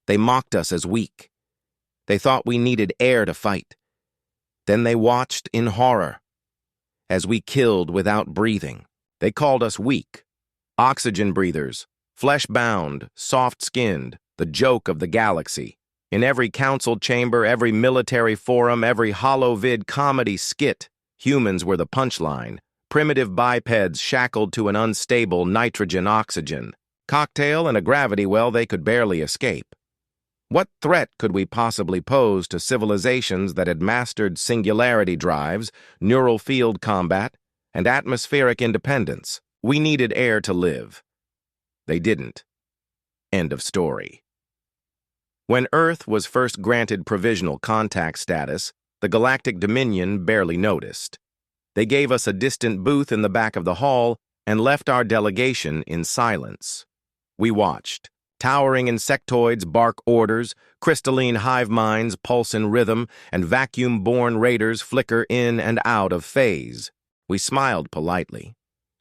They mocked us as weak. They thought we needed air to fight. Then they watched in horror as we killed without breathing. They called us weak, oxygen breathers, flesh-bound, soft-skinned, the joke of the galaxy. In every council chamber, every military forum, every hollow-vid comedy skit, humans were the punchline, primitive bipeds shackled to an unstable nitrogen-oxygen cocktail and a gravity well they could barely escape. What threat could we possibly pose to civilizations that had mastered singularity drives, neural field combat, and atmospheric independence? We needed air to live. They didn't. End of story. When Earth was first granted provisional contact status, the Galactic Dominion barely noticed. They gave us a distant booth in the back of the hall and left our delegation in silence. We watched. Towering insectoids bark orders, crystalline hive minds pulse in rhythm, and vacuum-born raiders flicker in and out of phase. We smiled politely,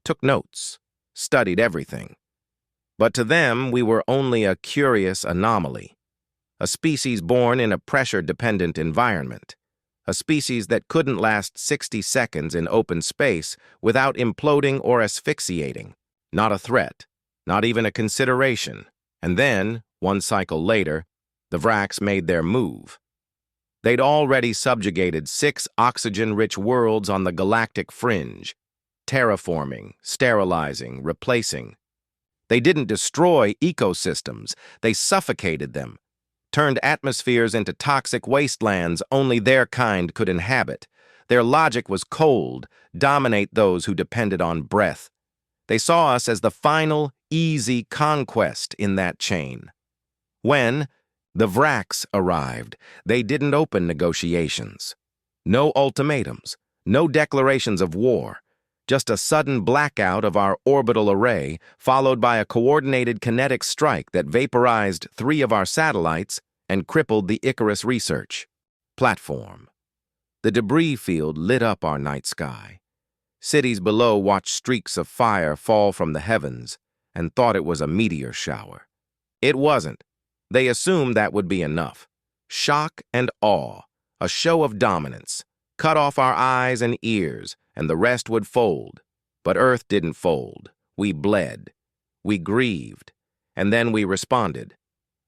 took notes, studied everything. But to them, we were only a curious anomaly, a species born in a pressure-dependent environment, a species that couldn't last 60 seconds in open space without imploding or asphyxiating. Not a threat, not even a consideration. And then, one cycle later, the Vracs made their move. They'd already subjugated 6 oxygen-rich worlds on the galactic fringe, terraforming, sterilizing, replacing. They didn't destroy ecosystems, they suffocated them, turned atmospheres into toxic wastelands only their kind could inhabit. Their logic was cold, dominate those who depended on breath. They saw us as the final, easy conquest in that chain. When the Vracs arrived, they didn't open negotiations. No ultimatums, no declarations of war, just a sudden blackout of our orbital array, followed by a coordinated kinetic strike that vaporized 3 of our satellites and crippled the Icarus research platform. The debris field lit up our night sky. Cities below watched streaks of fire fall from the heavens and thought it was a meteor shower. It wasn't. They assumed that would be enough. Shock and awe, a show of dominance, cut off our eyes and ears, and the rest would fold. But Earth didn't fold. We bled. We grieved. And then we responded.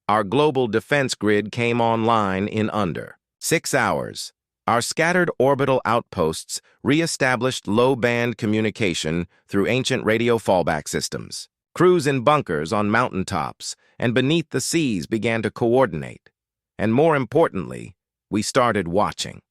Our global defense grid came online in under 6 hours. Our scattered orbital outposts re-established low-band communication through ancient radio fallback systems. Crews in bunkers on mountaintops and beneath the seas began to coordinate. And more importantly, we started watching.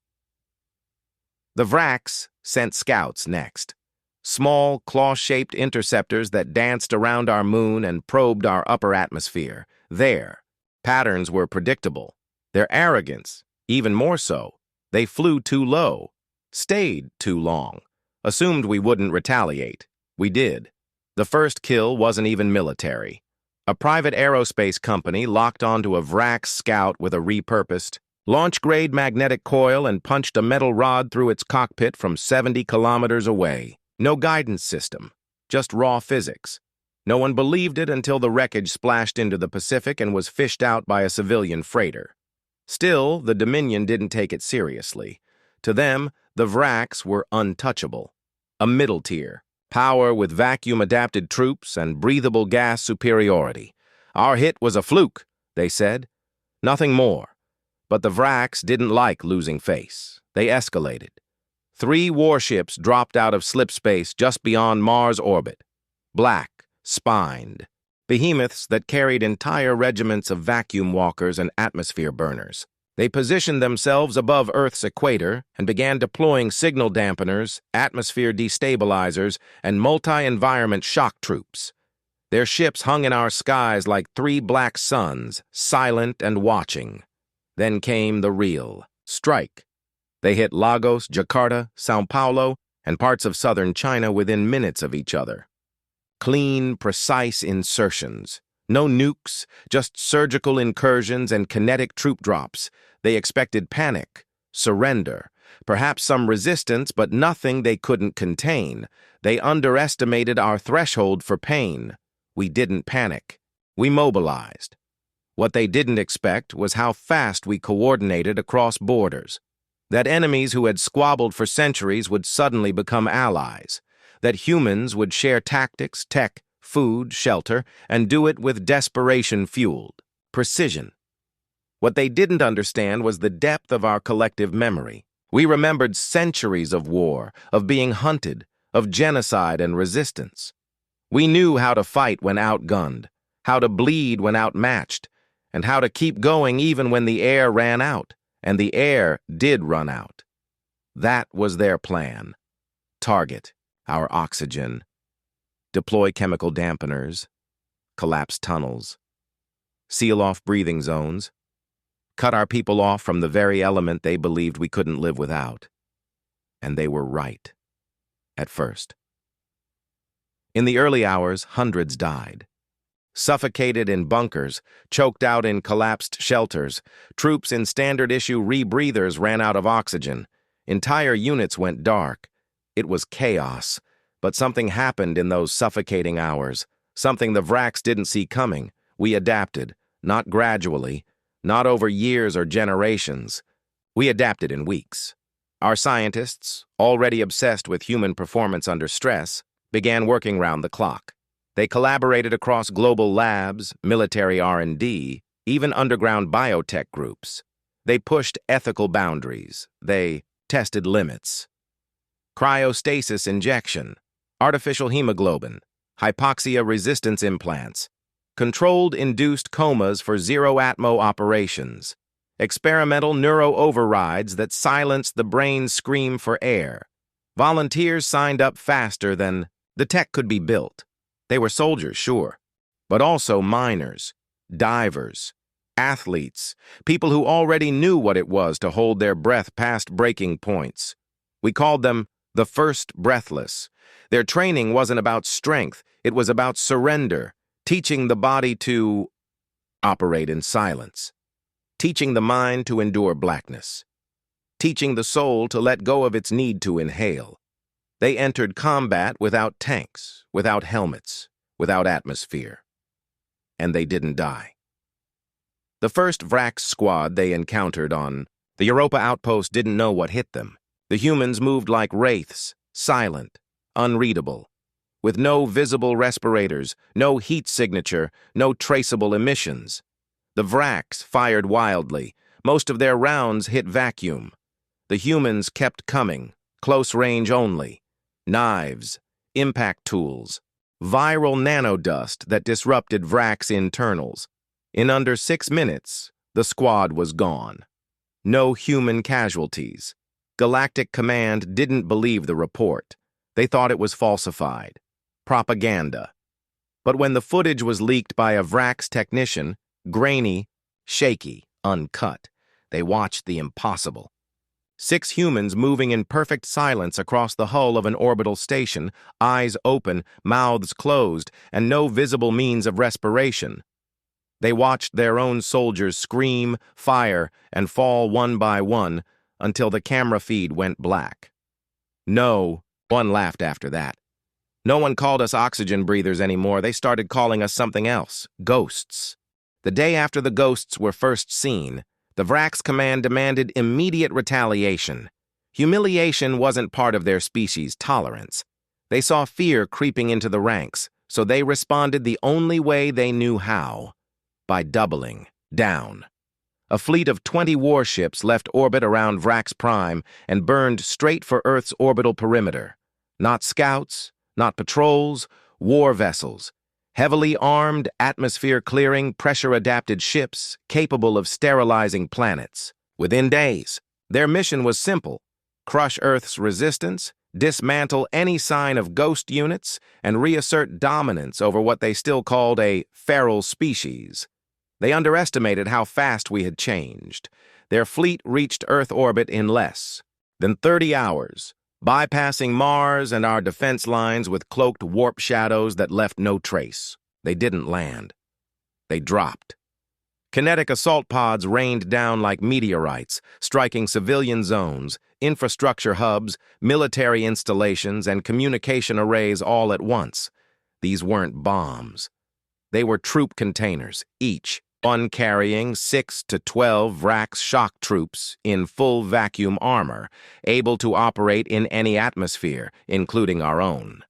The Vracs sent scouts next. Small, claw-shaped interceptors that danced around our moon and probed our upper atmosphere. Their patterns were predictable. Their arrogance, even more so. They flew too low, stayed too long, assumed we wouldn't retaliate. We did. The first kill wasn't even military. A private aerospace company locked onto a Vrac scout with a repurposed, launch-grade magnetic coil and punched a metal rod through its cockpit from 70 kilometers away. No guidance system, just raw physics. No one believed it until the wreckage splashed into the Pacific and was fished out by a civilian freighter. Still, the Dominion didn't take it seriously. To them, the Vracs were untouchable. A middle tier, power with vacuum-adapted troops and breathable gas superiority. Our hit was a fluke, they said. Nothing more. But the Vracs didn't like losing face. They escalated. 3 warships dropped out of slipspace just beyond Mars' orbit. Black, spined. Behemoths that carried entire regiments of vacuum walkers and atmosphere burners. They positioned themselves above Earth's equator and began deploying signal dampeners, atmosphere destabilizers, and multi-environment shock troops. Their ships hung in our skies like 3 black suns, silent and watching. Then came the real strike. They hit Lagos, Jakarta, Sao Paulo, and parts of southern China within minutes of each other. Clean, precise insertions. No nukes, just surgical incursions and kinetic troop drops. They expected panic, surrender, perhaps some resistance, but nothing they couldn't contain. They underestimated our threshold for pain. We didn't panic. We mobilized. What they didn't expect was how fast we coordinated across borders. That enemies who had squabbled for centuries would suddenly become allies. That humans would share tactics, tech, food, shelter, and do it with desperation-fueled precision. What they didn't understand was the depth of our collective memory. We remembered centuries of war, of being hunted, of genocide and resistance. We knew how to fight when outgunned, how to bleed when outmatched, and how to keep going even when the air ran out, and the air did run out. That was their plan. Target our oxygen, deploy chemical dampeners, collapse tunnels, seal off breathing zones, cut our people off from the very element they believed we couldn't live without. And they were right. At first. In the early hours, hundreds died. Suffocated in bunkers, choked out in collapsed shelters, troops in standard-issue rebreathers ran out of oxygen. Entire units went dark. It was chaos, but something happened in those suffocating hours, something the Vraks didn't see coming. We adapted, not gradually, not over years or generations. We adapted in weeks. Our scientists, already obsessed with human performance under stress, began working round the clock. They collaborated across global labs, military R&D, even underground biotech groups. They pushed ethical boundaries. They tested limits. Cryostasis injection, artificial hemoglobin, hypoxia resistance implants, controlled induced comas for zero-atmo operations, experimental neuro-overrides that silenced the brain's scream for air. Volunteers signed up faster than the tech could be built. They were soldiers, sure, but also miners, divers, athletes, people who already knew what it was to hold their breath past breaking points. We called them the first breathless. Their training wasn't about strength, it was about surrender, teaching the body to operate in silence, teaching the mind to endure blackness, teaching the soul to let go of its need to inhale. They entered combat without tanks, without helmets, without atmosphere. And they didn't die. The first Vraks squad they encountered on the Europa outpost didn't know what hit them. The humans moved like wraiths, silent, unreadable, with no visible respirators, no heat signature, no traceable emissions. The Vraks fired wildly. Most of their rounds hit vacuum. The humans kept coming, close range only. Knives, impact tools, viral nanodust that disrupted Vraks' internals. In under 6 minutes, the squad was gone. No human casualties. Galactic Command didn't believe the report. They thought it was falsified. Propaganda. But when the footage was leaked by a Vraks technician, grainy, shaky, uncut, they watched the impossible. 6 humans moving in perfect silence across the hull of an orbital station, eyes open, mouths closed, and no visible means of respiration. They watched their own soldiers scream, fire, and fall one by one until the camera feed went black. No one laughed after that. No one called us oxygen breathers anymore. They started calling us something else, ghosts. The day after the ghosts were first seen, the Vraks Command demanded immediate retaliation. Humiliation wasn't part of their species' tolerance. They saw fear creeping into the ranks, so they responded the only way they knew how, by doubling down. A fleet of 20 warships left orbit around Vraks Prime and burned straight for Earth's orbital perimeter. Not scouts, not patrols, war vessels. Heavily armed, atmosphere-clearing, pressure-adapted ships capable of sterilizing planets. Within days, their mission was simple: crush Earth's resistance, dismantle any sign of ghost units, and reassert dominance over what they still called a feral species. They underestimated how fast we had changed. Their fleet reached Earth orbit in less than 30 hours, bypassing Mars and our defense lines with cloaked warp shadows that left no trace. They didn't land. They dropped. Kinetic assault pods rained down like meteorites, striking civilian zones, infrastructure hubs, military installations, and communication arrays all at once. These weren't bombs. They were troop containers, each one carrying 6 to 12 Vrax shock troops in full vacuum armor, able to operate in any atmosphere, including our own.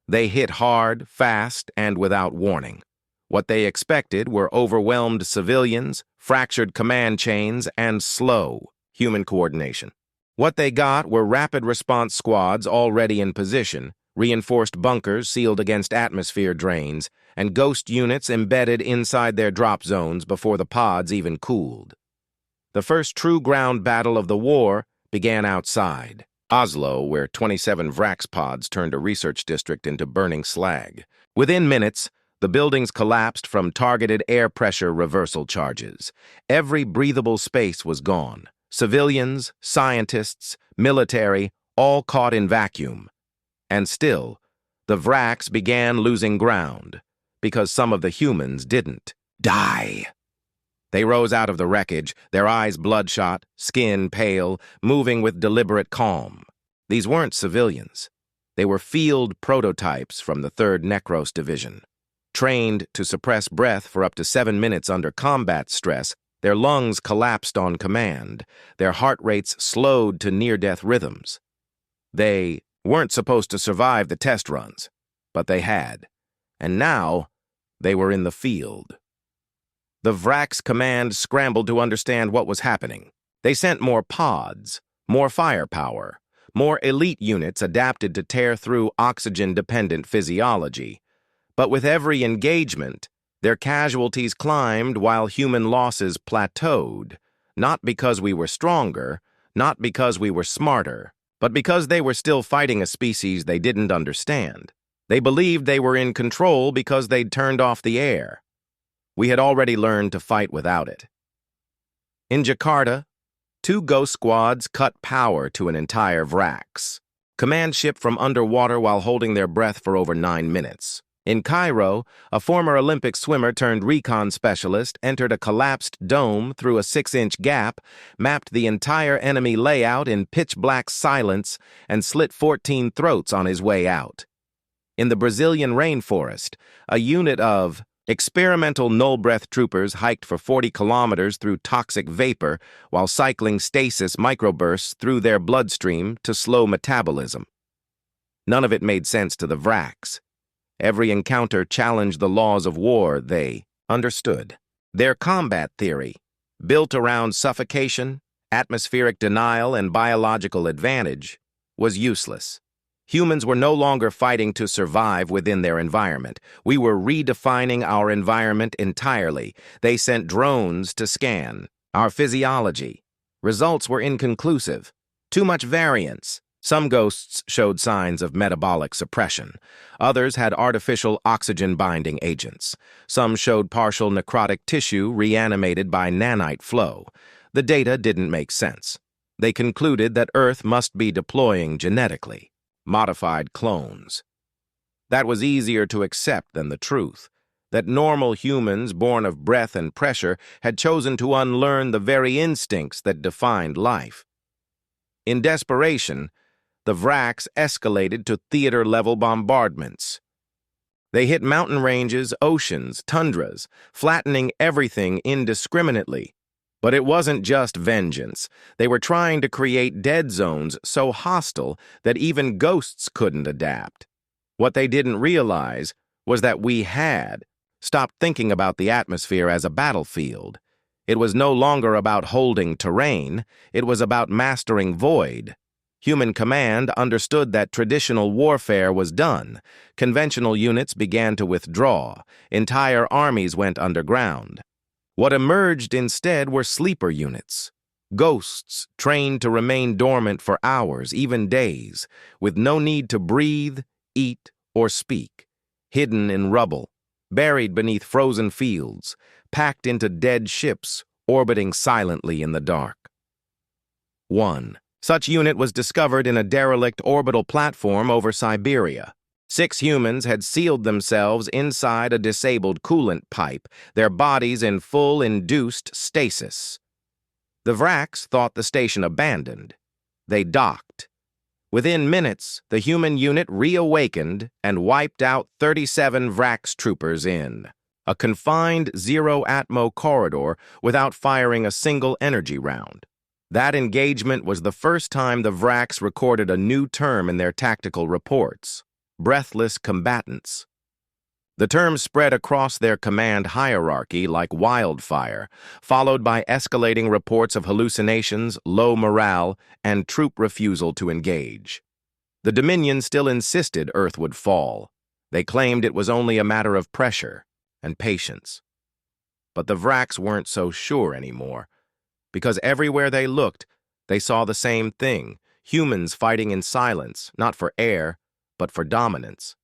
They hit hard, fast, and without warning. What they expected were overwhelmed civilians, fractured command chains, and slow human coordination. What they got were rapid response squads already in position, reinforced bunkers sealed against atmosphere drains, and ghost units embedded inside their drop zones before the pods even cooled. The first true ground battle of the war began outside Oslo, where 27 Vrax pods turned a research district into burning slag. Within minutes, the buildings collapsed from targeted air pressure reversal charges. Every breathable space was gone. Civilians, scientists, military, all caught in vacuum. And still, the Vrax began losing ground, because some of the humans didn't die. They rose out of the wreckage, their eyes bloodshot, skin pale, moving with deliberate calm. These weren't civilians. They were field prototypes from the 3rd Necros Division. Trained to suppress breath for up to 7 minutes under combat stress, their lungs collapsed on command, their heart rates slowed to near-death rhythms. They weren't supposed to survive the test runs, but they had. And now, they were in the field. The Vrax command scrambled to understand what was happening. They sent more pods, more firepower, more elite units adapted to tear through oxygen-dependent physiology. But with every engagement, their casualties climbed while human losses plateaued, not because we were stronger, not because we were smarter, but because they were still fighting a species they didn't understand. They believed they were in control because they'd turned off the air. We had already learned to fight without it. In Jakarta, 2 ghost squads cut power to an entire Vrax. Command ship from underwater while holding their breath for over 9 minutes. In Cairo, a former Olympic swimmer turned recon specialist entered a collapsed dome through a 6-inch gap, mapped the entire enemy layout in pitch-black silence, and slit 14 throats on his way out. In the Brazilian rainforest, a unit of experimental null-breath troopers hiked for 40 kilometers through toxic vapor while cycling stasis microbursts through their bloodstream to slow metabolism. None of it made sense to the Vrax. Every encounter challenged the laws of war they understood. Their combat theory, built around suffocation, atmospheric denial, and biological advantage, was useless. Humans were no longer fighting to survive within their environment. We were redefining our environment entirely. They sent drones to scan our physiology. Results were inconclusive. Too much variance. Some ghosts showed signs of metabolic suppression. Others had artificial oxygen-binding agents. Some showed partial necrotic tissue reanimated by nanite flow. The data didn't make sense. They concluded that Earth must be deploying genetically modified clones. That was easier to accept than the truth, that normal humans born of breath and pressure had chosen to unlearn the very instincts that defined life. In desperation, the Vrax escalated to theater-level bombardments. They hit mountain ranges, oceans, tundras, flattening everything indiscriminately. But it wasn't just vengeance. They were trying to create dead zones so hostile that even ghosts couldn't adapt. What they didn't realize was that we had stopped thinking about the atmosphere as a battlefield. It was no longer about holding terrain. It was about mastering void. Human command understood that traditional warfare was done. Conventional units began to withdraw. Entire armies went underground. What emerged instead were sleeper units. Ghosts trained to remain dormant for hours, even days, with no need to breathe, eat, or speak. Hidden in rubble, buried beneath frozen fields, packed into dead ships, orbiting silently in the dark. 1 such unit was discovered in a derelict orbital platform over Siberia. 6 humans had sealed themselves inside a disabled coolant pipe, their bodies in full induced stasis. The Vrax thought the station abandoned. They docked. Within minutes, the human unit reawakened and wiped out 37 Vrax troopers in A confined zero-atmo corridor without firing a single energy round. That engagement was the first time the Vraks recorded a new term in their tactical reports: breathless combatants. The term spread across their command hierarchy like wildfire, followed by escalating reports of hallucinations, low morale, and troop refusal to engage. The Dominion still insisted Earth would fall. They claimed it was only a matter of pressure and patience. But the Vraks weren't so sure anymore, because everywhere they looked, they saw the same thing: humans fighting in silence, not for air, but for dominance.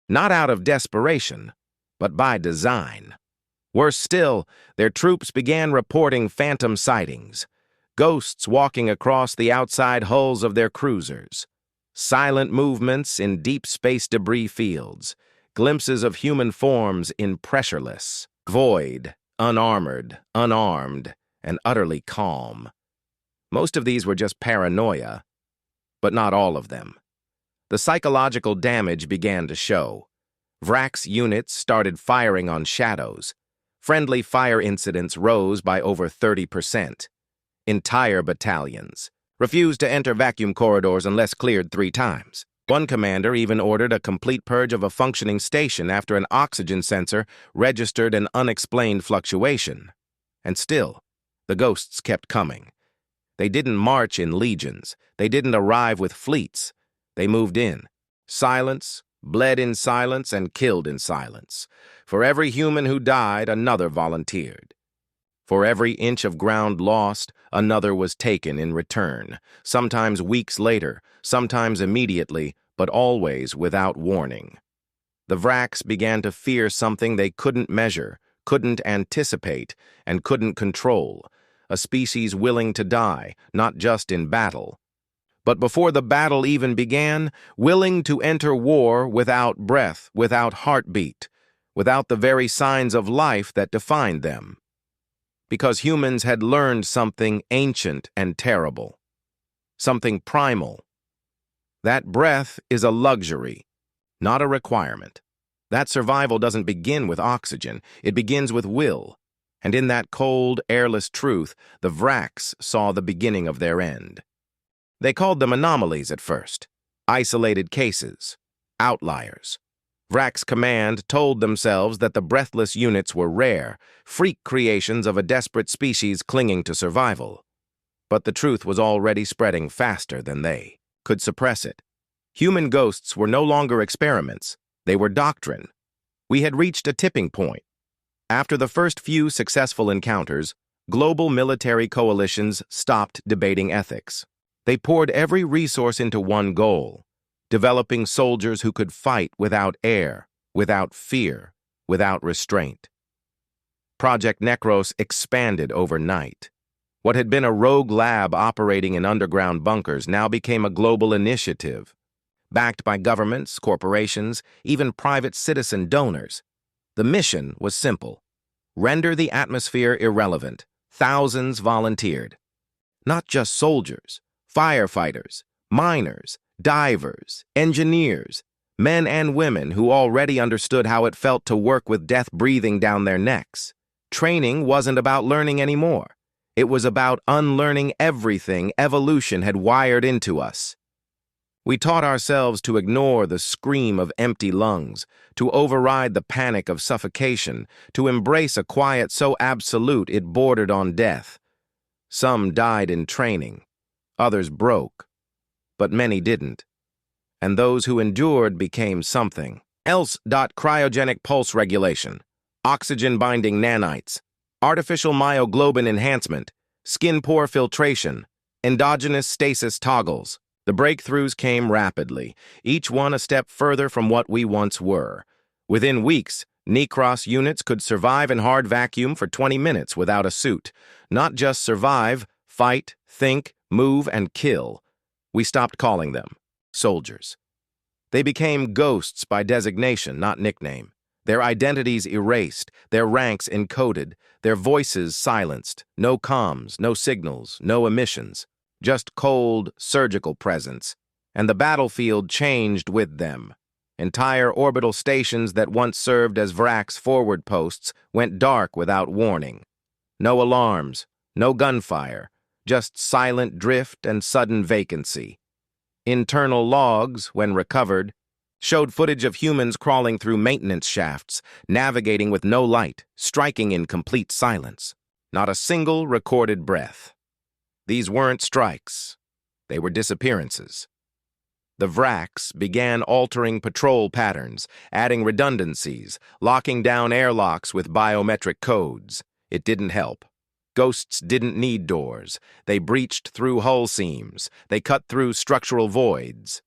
Not out of desperation, but by design. Worse still, their troops began reporting phantom sightings, ghosts walking across the outside hulls of their cruisers, silent movements in deep space debris fields, glimpses of human forms in pressureless void, unarmored, unarmed, and utterly calm. Most of these were just paranoia, but not all of them. The psychological damage began to show. Vraks units started firing on shadows. Friendly fire incidents rose by over 30%. Entire battalions refused to enter vacuum corridors unless cleared 3 times. One commander even ordered a complete purge of a functioning station after an oxygen sensor registered an unexplained fluctuation. And still, the ghosts kept coming. They didn't march in legions. They didn't arrive with fleets. They moved in. Silence, bled in silence, and killed in silence. For every human who died, another volunteered. For every inch of ground lost, another was taken in return, sometimes weeks later, sometimes immediately, but always without warning. The Vraks began to fear something they couldn't measure, couldn't anticipate, and couldn't control: a species willing to die, not just in battle, but before the battle even began, willing to enter war without breath, without heartbeat, without the very signs of life that defined them. Because humans had learned something ancient and terrible, something primal. That breath is a luxury, not a requirement. That survival doesn't begin with oxygen, it begins with will. And in that cold, airless truth, the Vraks saw the beginning of their end. They called them anomalies at first, isolated cases, outliers. Vraks Command told themselves that the breathless units were rare, freak creations of a desperate species clinging to survival. But the truth was already spreading faster than they could suppress it. Human ghosts were no longer experiments, they were doctrine. We had reached a tipping point. After the first few successful encounters, global military coalitions stopped debating ethics. They poured every resource into one goal: developing soldiers who could fight without air, without fear, without restraint. Project Necros expanded overnight. What had been a rogue lab operating in underground bunkers now became a global initiative, backed by governments, corporations, even private citizen donors. The mission was simple: render the atmosphere irrelevant. Thousands volunteered. Not just soldiers, firefighters, miners, divers, engineers, men and women who already understood how it felt to work with death breathing down their necks. Training wasn't about learning anymore. It was about unlearning everything evolution had wired into us. We taught ourselves to ignore the scream of empty lungs, to override the panic of suffocation, to embrace a quiet so absolute it bordered on death. Some died in training, others broke, but many didn't. And those who endured became something else. Cryogenic pulse regulation, oxygen-binding nanites, artificial myoglobin enhancement, skin pore filtration, endogenous stasis toggles. The breakthroughs came rapidly, each one a step further from what we once were. Within weeks, Necros units could survive in hard vacuum for 20 minutes without a suit. Not just survive, fight, think, move, and kill. We stopped calling them soldiers. They became ghosts by designation, not nickname. Their identities erased, their ranks encoded, their voices silenced. No comms, no signals, no emissions. Just cold, surgical presence. And the battlefield changed with them. Entire orbital stations that once served as Vrak's forward posts went dark without warning. No alarms, no gunfire, just silent drift and sudden vacancy. Internal logs, when recovered, showed footage of humans crawling through maintenance shafts, navigating with no light, striking in complete silence. Not a single recorded breath. These weren't strikes. They were disappearances. The Vraks began altering patrol patterns, adding redundancies, locking down airlocks with biometric codes. It didn't help. Ghosts didn't need doors. They breached through hull seams. They cut through structural voids.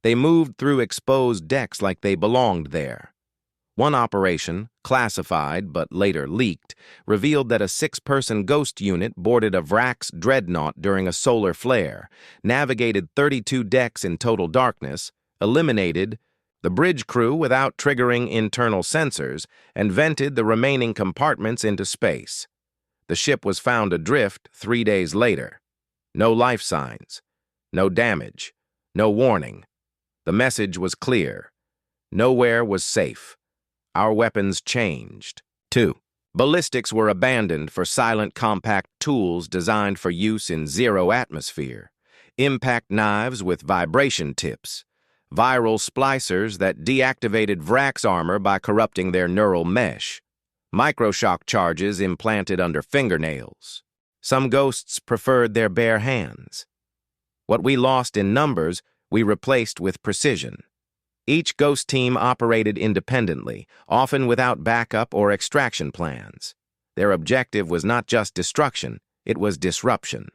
They moved through exposed decks like they belonged there. One operation, classified but later leaked, revealed that a 6-person ghost unit boarded a Vrak's dreadnought during a solar flare, navigated 32 decks in total darkness, eliminated the bridge crew without triggering internal sensors, and vented the remaining compartments into space. The ship was found adrift 3 days later. No life signs, no damage, no warning. The message was clear. Nowhere was safe. Our weapons changed. 2. Ballistics were abandoned for silent compact tools designed for use in zero atmosphere. Impact knives with vibration tips. Viral splicers that deactivated Vrak's armor by corrupting their neural mesh. Microshock charges implanted under fingernails. Some ghosts preferred their bare hands. What we lost in numbers, we replaced with precision. Each ghost team operated independently, often without backup or extraction plans. Their objective was not just destruction, it was disruption.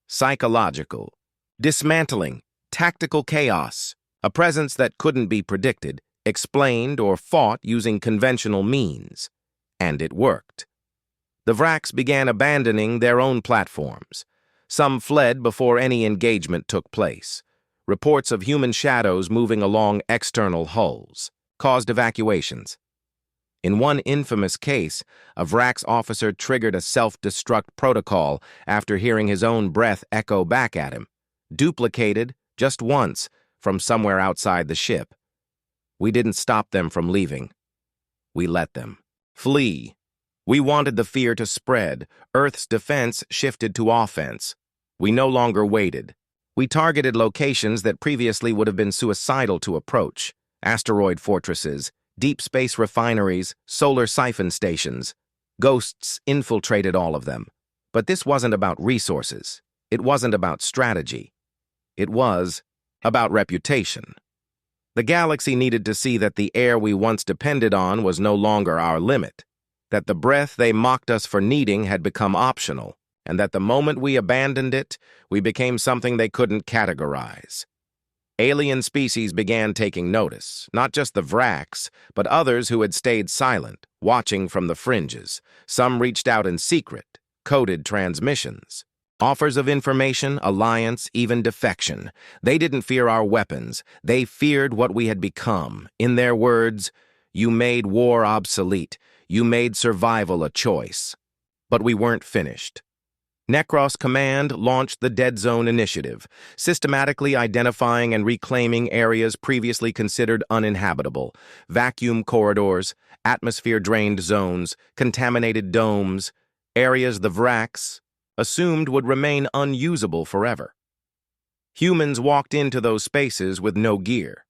Psychological. Dismantling. Tactical chaos. A presence that couldn't be predicted, explained, or fought using conventional means. And it worked. The Vraks began abandoning their own platforms. Some fled before any engagement took place. Reports of human shadows moving along external hulls caused evacuations. In one infamous case, a Vrak's officer triggered a self-destruct protocol after hearing his own breath echo back at him, duplicated just once from somewhere outside the ship. We didn't stop them from leaving. We let them flee. We wanted the fear to spread. Earth's defense shifted to offense. We no longer waited. We targeted locations that previously would have been suicidal to approach. Asteroid fortresses, deep space refineries, solar siphon stations. Ghosts infiltrated all of them. But this wasn't about resources. It wasn't about strategy. It was about reputation. The galaxy needed to see that the air we once depended on was no longer our limit, that the breath they mocked us for needing had become optional, and that the moment we abandoned it, we became something they couldn't categorize. Alien species began taking notice, not just the Vraks, but others who had stayed silent, watching from the fringes. Some reached out in secret, coded transmissions. Offers of information, alliance, even defection. They didn't fear our weapons. They feared what we had become. In their words, "You made war obsolete. You made survival a choice." But we weren't finished. Necros Command launched the Dead Zone Initiative, systematically identifying and reclaiming areas previously considered uninhabitable, vacuum corridors, atmosphere-drained zones, contaminated domes, areas the Vraks assumed would remain unusable forever. Humans walked into those spaces with no gear.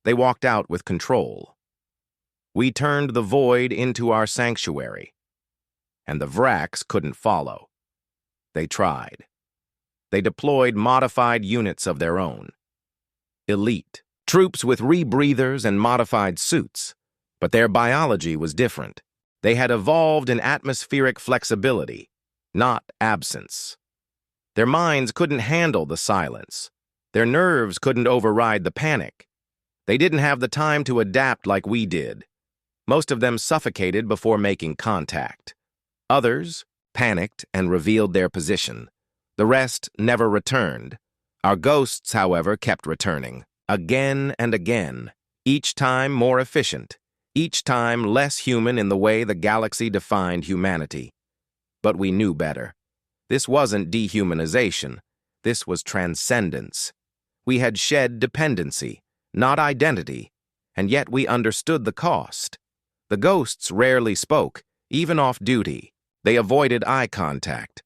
They walked out with control. We turned the void into our sanctuary, and the Vraks couldn't follow. They tried. They deployed modified units of their own. Elite, troops with rebreathers and modified suits, but their biology was different. They had evolved in atmospheric flexibility, not absence. Their minds couldn't handle the silence. Their nerves couldn't override the panic. They didn't have the time to adapt like we did. Most of them suffocated before making contact. Others panicked and revealed their position. The rest never returned. Our ghosts, however, kept returning, again and again, each time more efficient, each time less human in the way the galaxy defined humanity. But we knew better. This wasn't dehumanization. This was transcendence. We had shed dependency, not identity, and yet we understood the cost. The ghosts rarely spoke, even off duty. They avoided eye contact.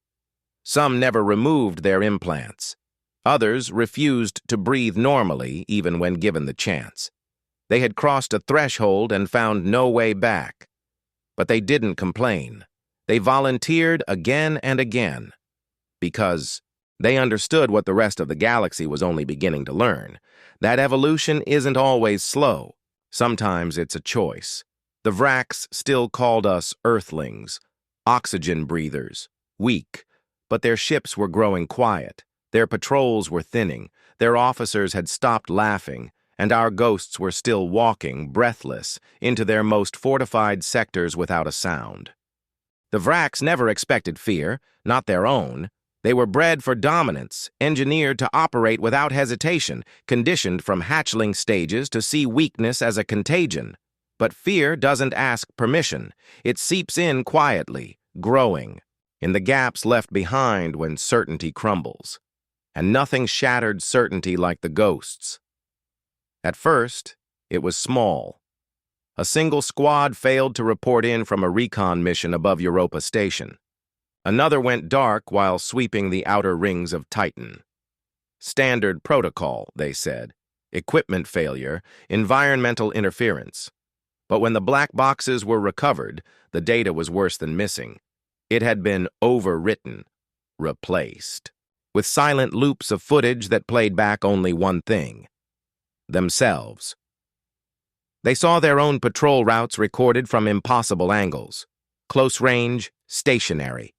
Some never removed their implants. Others refused to breathe normally, even when given the chance. They had crossed a threshold and found no way back. But they didn't complain. They volunteered again and again, because they understood what the rest of the galaxy was only beginning to learn, that evolution isn't always slow. Sometimes it's a choice. The Vracs still called us Earthlings, oxygen breathers, weak, but their ships were growing quiet. Their patrols were thinning, their officers had stopped laughing, and our ghosts were still walking, breathless, into their most fortified sectors without a sound. The Vracs never expected fear, not their own. They were bred for dominance, engineered to operate without hesitation, conditioned from hatchling stages to see weakness as a contagion. But fear doesn't ask permission. It seeps in quietly, growing, in the gaps left behind when certainty crumbles. And nothing shattered certainty like the ghosts. At first, it was small. A single squad failed to report in from a recon mission above Europa Station. Another went dark while sweeping the outer rings of Titan. Standard protocol, they said. Equipment failure, environmental interference. But when the black boxes were recovered, the data was worse than missing. It had been overwritten, replaced, with silent loops of footage that played back only one thing: themselves. They saw their own patrol routes recorded from impossible angles, close range, stationary,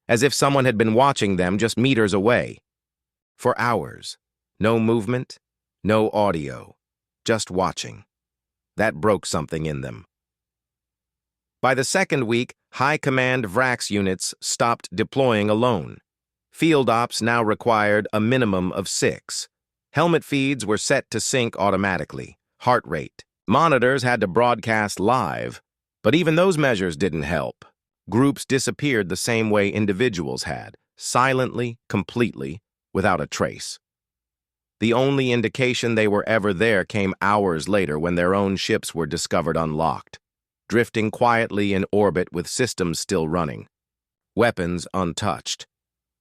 as if someone had been watching them just meters away. For hours, no movement, no audio, just watching. That broke something in them. By the second week, High Command Vrax units stopped deploying alone. Field ops now required a minimum of 6. Helmet feeds were set to sync automatically, heart rate. Monitors had to broadcast live, but even those measures didn't help. Groups disappeared the same way individuals had, silently, completely, without a trace. The only indication they were ever there came hours later when their own ships were discovered unlocked, drifting quietly in orbit with systems still running, weapons untouched.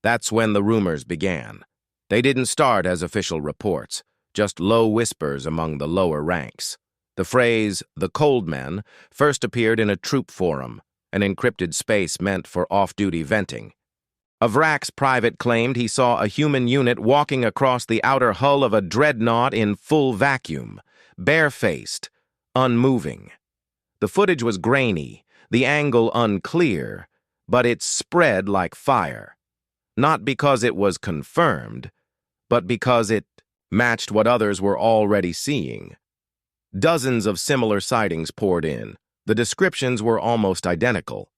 That's when the rumors began. They didn't start as official reports, just low whispers among the lower ranks. The phrase, "the cold men," first appeared in a troop forum, an encrypted space meant for off-duty venting. A Vrax private claimed he saw a human unit walking across the outer hull of a dreadnought in full vacuum, barefaced, unmoving. The footage was grainy, the angle unclear, but it spread like fire. Not because it was confirmed, but because it matched what others were already seeing. Dozens of similar sightings poured in. The descriptions were almost identical.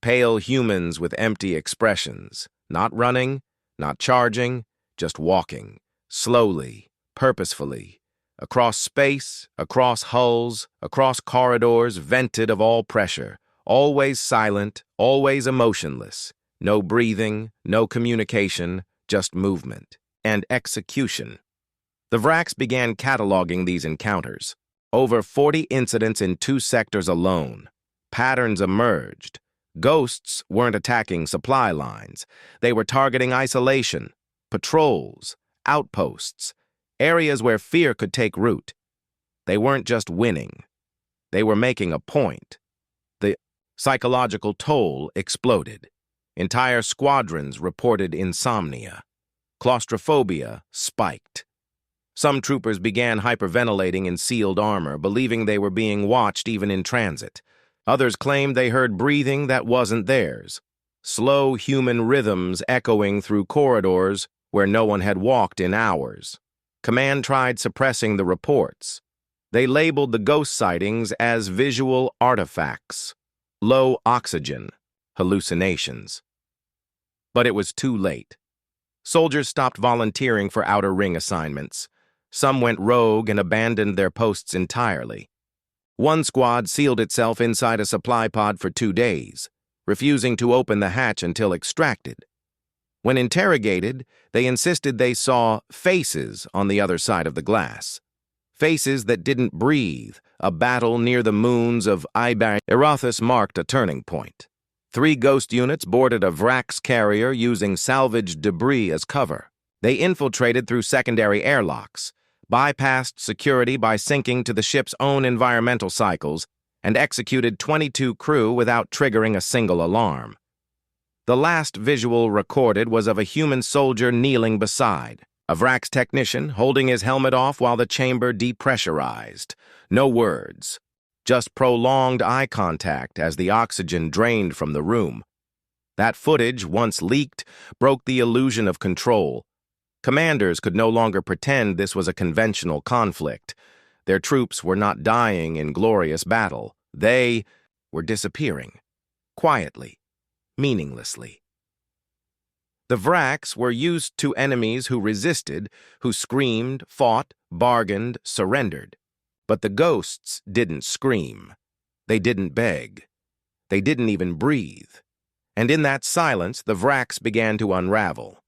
Pale humans with empty expressions, not running, not charging, just walking, slowly, purposefully, across space, across hulls, across corridors vented of all pressure, always silent, always emotionless, no breathing, no communication, just movement and execution. The Vrax began cataloging these encounters. Over 40 incidents in 2 sectors alone. Patterns emerged. Ghosts weren't attacking supply lines. They were targeting isolation, patrols, outposts, areas where fear could take root. They weren't just winning. They were making a point. The psychological toll exploded. Entire squadrons reported insomnia. Claustrophobia spiked. Some troopers began hyperventilating in sealed armor, believing they were being watched even in transit. Others claimed they heard breathing that wasn't theirs. Slow human rhythms echoing through corridors where no one had walked in hours. Command tried suppressing the reports. They labeled the ghost sightings as visual artifacts, low oxygen, hallucinations. But it was too late. Soldiers stopped volunteering for outer ring assignments. Some went rogue and abandoned their posts entirely. One squad sealed itself inside a supply pod for 2 days, refusing to open the hatch until extracted. When interrogated, they insisted they saw faces on the other side of the glass. Faces that didn't breathe, a battle near the moons of Erothus marked a turning point. 3 ghost units boarded a Vrax carrier using salvaged debris as cover. They infiltrated through secondary airlocks, bypassed security by syncing to the ship's own environmental cycles, and executed 22 crew without triggering a single alarm. The last visual recorded was of a human soldier kneeling beside, a Vrax technician holding his helmet off while the chamber depressurized. No words, just prolonged eye contact as the oxygen drained from the room. That footage, once leaked, broke the illusion of control. Commanders could no longer pretend this was a conventional conflict. Their troops were not dying in glorious battle. They were disappearing, quietly, meaninglessly. The Vrax were used to enemies who resisted, who screamed, fought, bargained, surrendered. But the ghosts didn't scream. They didn't beg. They didn't even breathe. And in that silence, the Vrax began to unravel.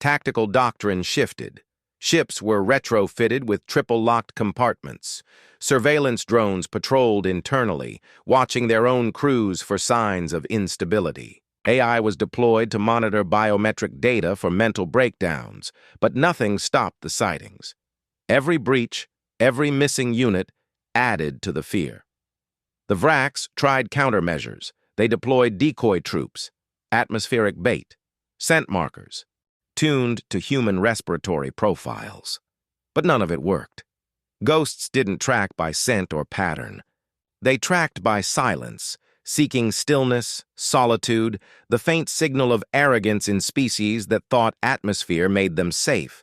Tactical doctrine shifted. Ships were retrofitted with triple-locked compartments. Surveillance drones patrolled internally, watching their own crews for signs of instability. AI was deployed to monitor biometric data for mental breakdowns, but nothing stopped the sightings. Every breach, every missing unit added to the fear. The Vrax tried countermeasures. They deployed decoy troops, atmospheric bait, scent markers, tuned to human respiratory profiles. But none of it worked. Ghosts didn't track by scent or pattern. They tracked by silence, seeking stillness, solitude, the faint signal of arrogance in species that thought atmosphere made them safe.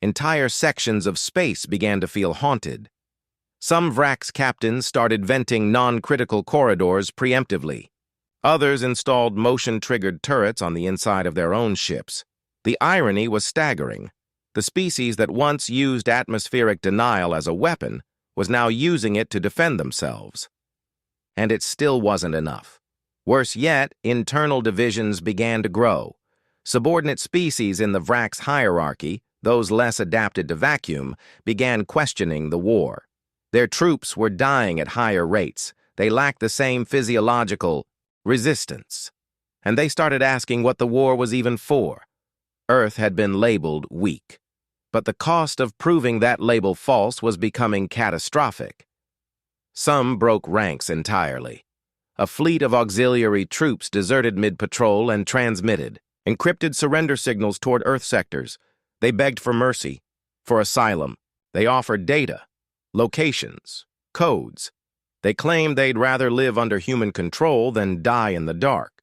Entire sections of space began to feel haunted. Some Vrax captains started venting non-critical corridors preemptively. Others installed motion-triggered turrets on the inside of their own ships. The irony was staggering. The species that once used atmospheric denial as a weapon was now using it to defend themselves. And it still wasn't enough. Worse yet, internal divisions began to grow. Subordinate species in the Vrax hierarchy, those less adapted to vacuum, began questioning the war. Their troops were dying at higher rates. They lacked the same physiological resistance. And they started asking what the war was even for. Earth had been labeled weak. But the cost of proving that label false was becoming catastrophic. Some broke ranks entirely. A fleet of auxiliary troops deserted mid-patrol and transmitted encrypted surrender signals toward Earth sectors. They begged for mercy, for asylum. They offered data, locations, codes. They claimed they'd rather live under human control than die in the dark.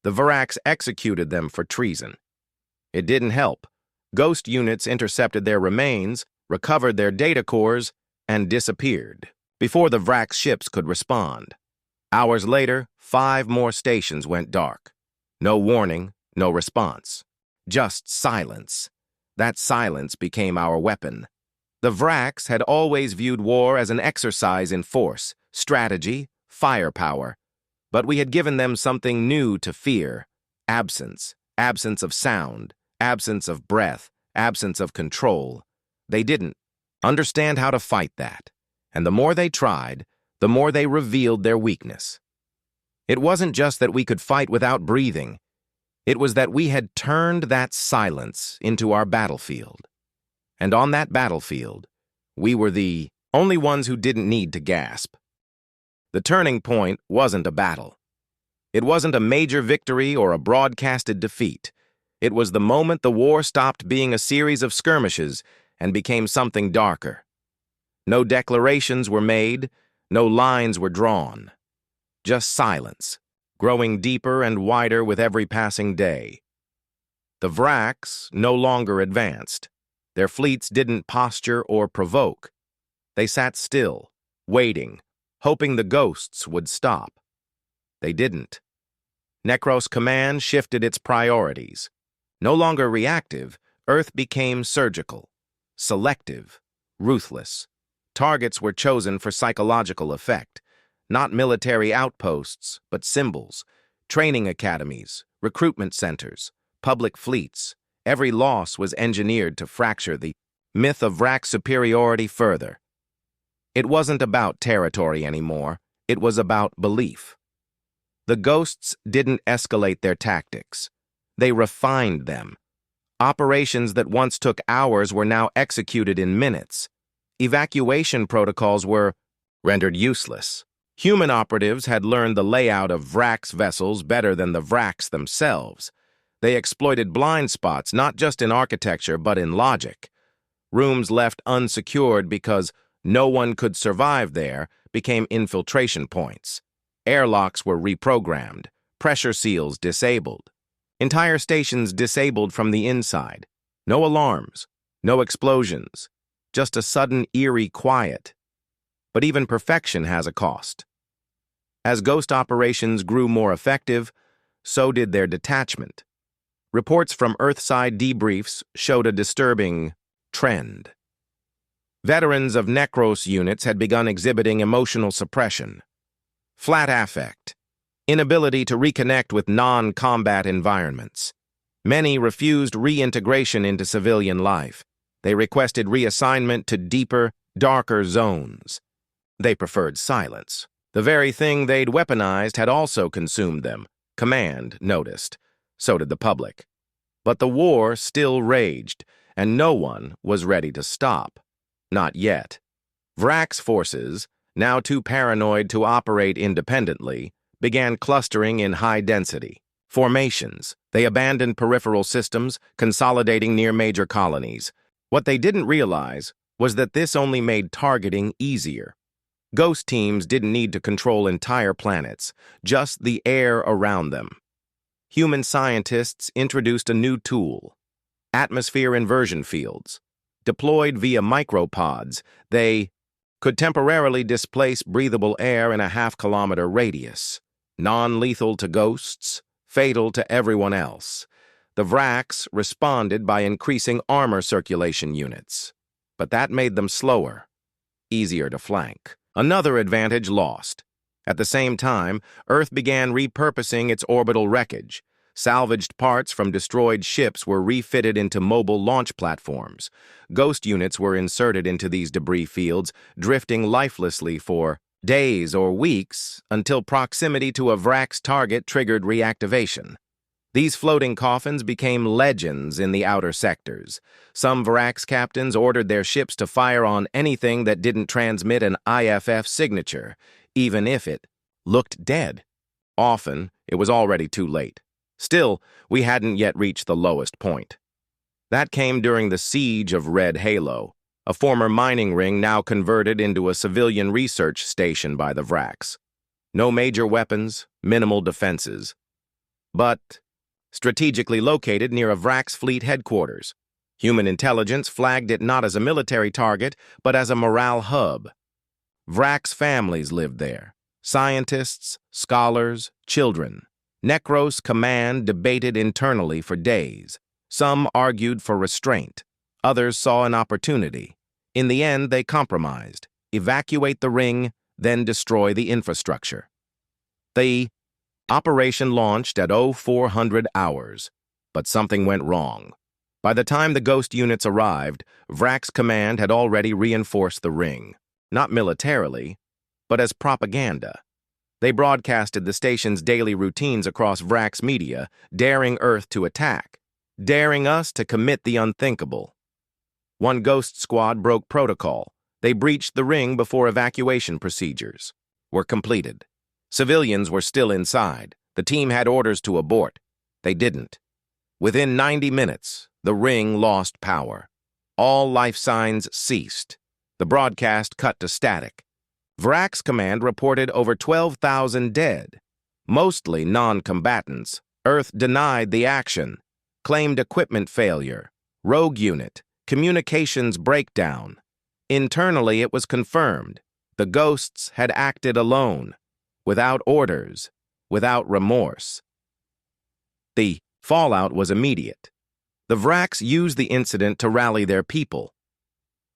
The Vrax executed them for treason. It didn't help. Ghost units intercepted their remains, recovered their data cores, and disappeared before the Vrax ships could respond. Hours later, 5 more stations went dark. No warning, no response. Just silence. That silence became our weapon. The Vrax had always viewed war as an exercise in force, strategy, firepower. But we had given them something new to fear: absence, absence of sound, absence of breath, absence of control. They didn't understand how to fight that. And the more they tried, the more they revealed their weakness. It wasn't just that we could fight without breathing. It was that we had turned that silence into our battlefield. And on that battlefield, we were the only ones who didn't need to gasp. The turning point wasn't a battle. It wasn't a major victory or a broadcasted defeat. It was the moment the war stopped being a series of skirmishes and became something darker. No declarations were made, no lines were drawn. Just silence, growing deeper and wider with every passing day. The Vrax no longer advanced. Their fleets didn't posture or provoke. They sat still, waiting, hoping the ghosts would stop. They didn't. Necros Command shifted its priorities. No longer reactive, Earth became surgical, selective, ruthless. Targets were chosen for psychological effect, not military outposts, but symbols, training academies, recruitment centers, public fleets. Every loss was engineered to fracture the myth of Vrax superiority further. It wasn't about territory anymore. It was about belief. The ghosts didn't escalate their tactics. They refined them. Operations that once took hours were now executed in minutes. Evacuation protocols were rendered useless. Human operatives had learned the layout of Vrax vessels better than the Vrax themselves. They exploited blind spots not just in architecture but in logic. Rooms left unsecured because no one could survive there became infiltration points. Airlocks were reprogrammed, pressure seals disabled. Entire stations disabled from the inside. No alarms, no explosions, just a sudden eerie quiet. But even perfection has a cost. As ghost operations grew more effective, so did their detachment. Reports from Earthside debriefs showed a disturbing trend. Veterans of Necros units had begun exhibiting emotional suppression, flat affect, inability to reconnect with non-combat environments. Many refused reintegration into civilian life. They requested reassignment to deeper, darker zones. They preferred silence. The very thing they'd weaponized had also consumed them. Command noticed. So did the public. But the war still raged, and no one was ready to stop. Not yet. Vrax forces, now too paranoid to operate independently, began clustering in high-density formations. They abandoned peripheral systems, consolidating near major colonies. What they didn't realize was that this only made targeting easier. Ghost teams didn't need to control entire planets, just the air around them. Human scientists introduced a new tool, atmosphere inversion fields. Deployed via micropods, they could temporarily displace breathable air in a half-kilometer radius. Non-lethal to ghosts, fatal to everyone else. The Vrax responded by increasing armor circulation units. But that made them slower, easier to flank. Another advantage lost. At the same time, Earth began repurposing its orbital wreckage. Salvaged parts from destroyed ships were refitted into mobile launch platforms. Ghost units were inserted into these debris fields, drifting lifelessly for days or weeks until proximity to a Vrax target triggered reactivation. These floating coffins became legends in the outer sectors. Some Vrax captains ordered their ships to fire on anything that didn't transmit an IFF signature, even if it looked dead. Often, it was already too late. Still, we hadn't yet reached the lowest point. That came during the siege of Red Halo, a former mining ring now converted into a civilian research station by the Vrax. No major weapons, minimal defenses. But strategically located near a Vrax fleet headquarters. Human intelligence flagged it not as a military target, but as a morale hub. Vrax families lived there. Scientists, scholars, children. Necros command debated internally for days. Some argued for restraint. Others saw an opportunity. In the end, they compromised. Evacuate the ring, then destroy the infrastructure. The operation launched at 0400 hours, but something went wrong. By the time the ghost units arrived, Vrax command had already reinforced the ring. Not militarily, but as propaganda. They broadcasted the station's daily routines across Vrax media, daring Earth to attack, daring us to commit the unthinkable. One ghost squad broke protocol. They breached the ring before evacuation procedures were completed. Civilians were still inside. The team had orders to abort. They didn't. Within 90 minutes, the ring lost power. All life signs ceased. The broadcast cut to static. Vrax Command reported over 12,000 dead, mostly non-combatants. Earth denied the action, claimed equipment failure, rogue unit, communications breakdown. Internally, it was confirmed. The ghosts had acted alone, without orders, without remorse. The fallout was immediate. The Vrax used the incident to rally their people.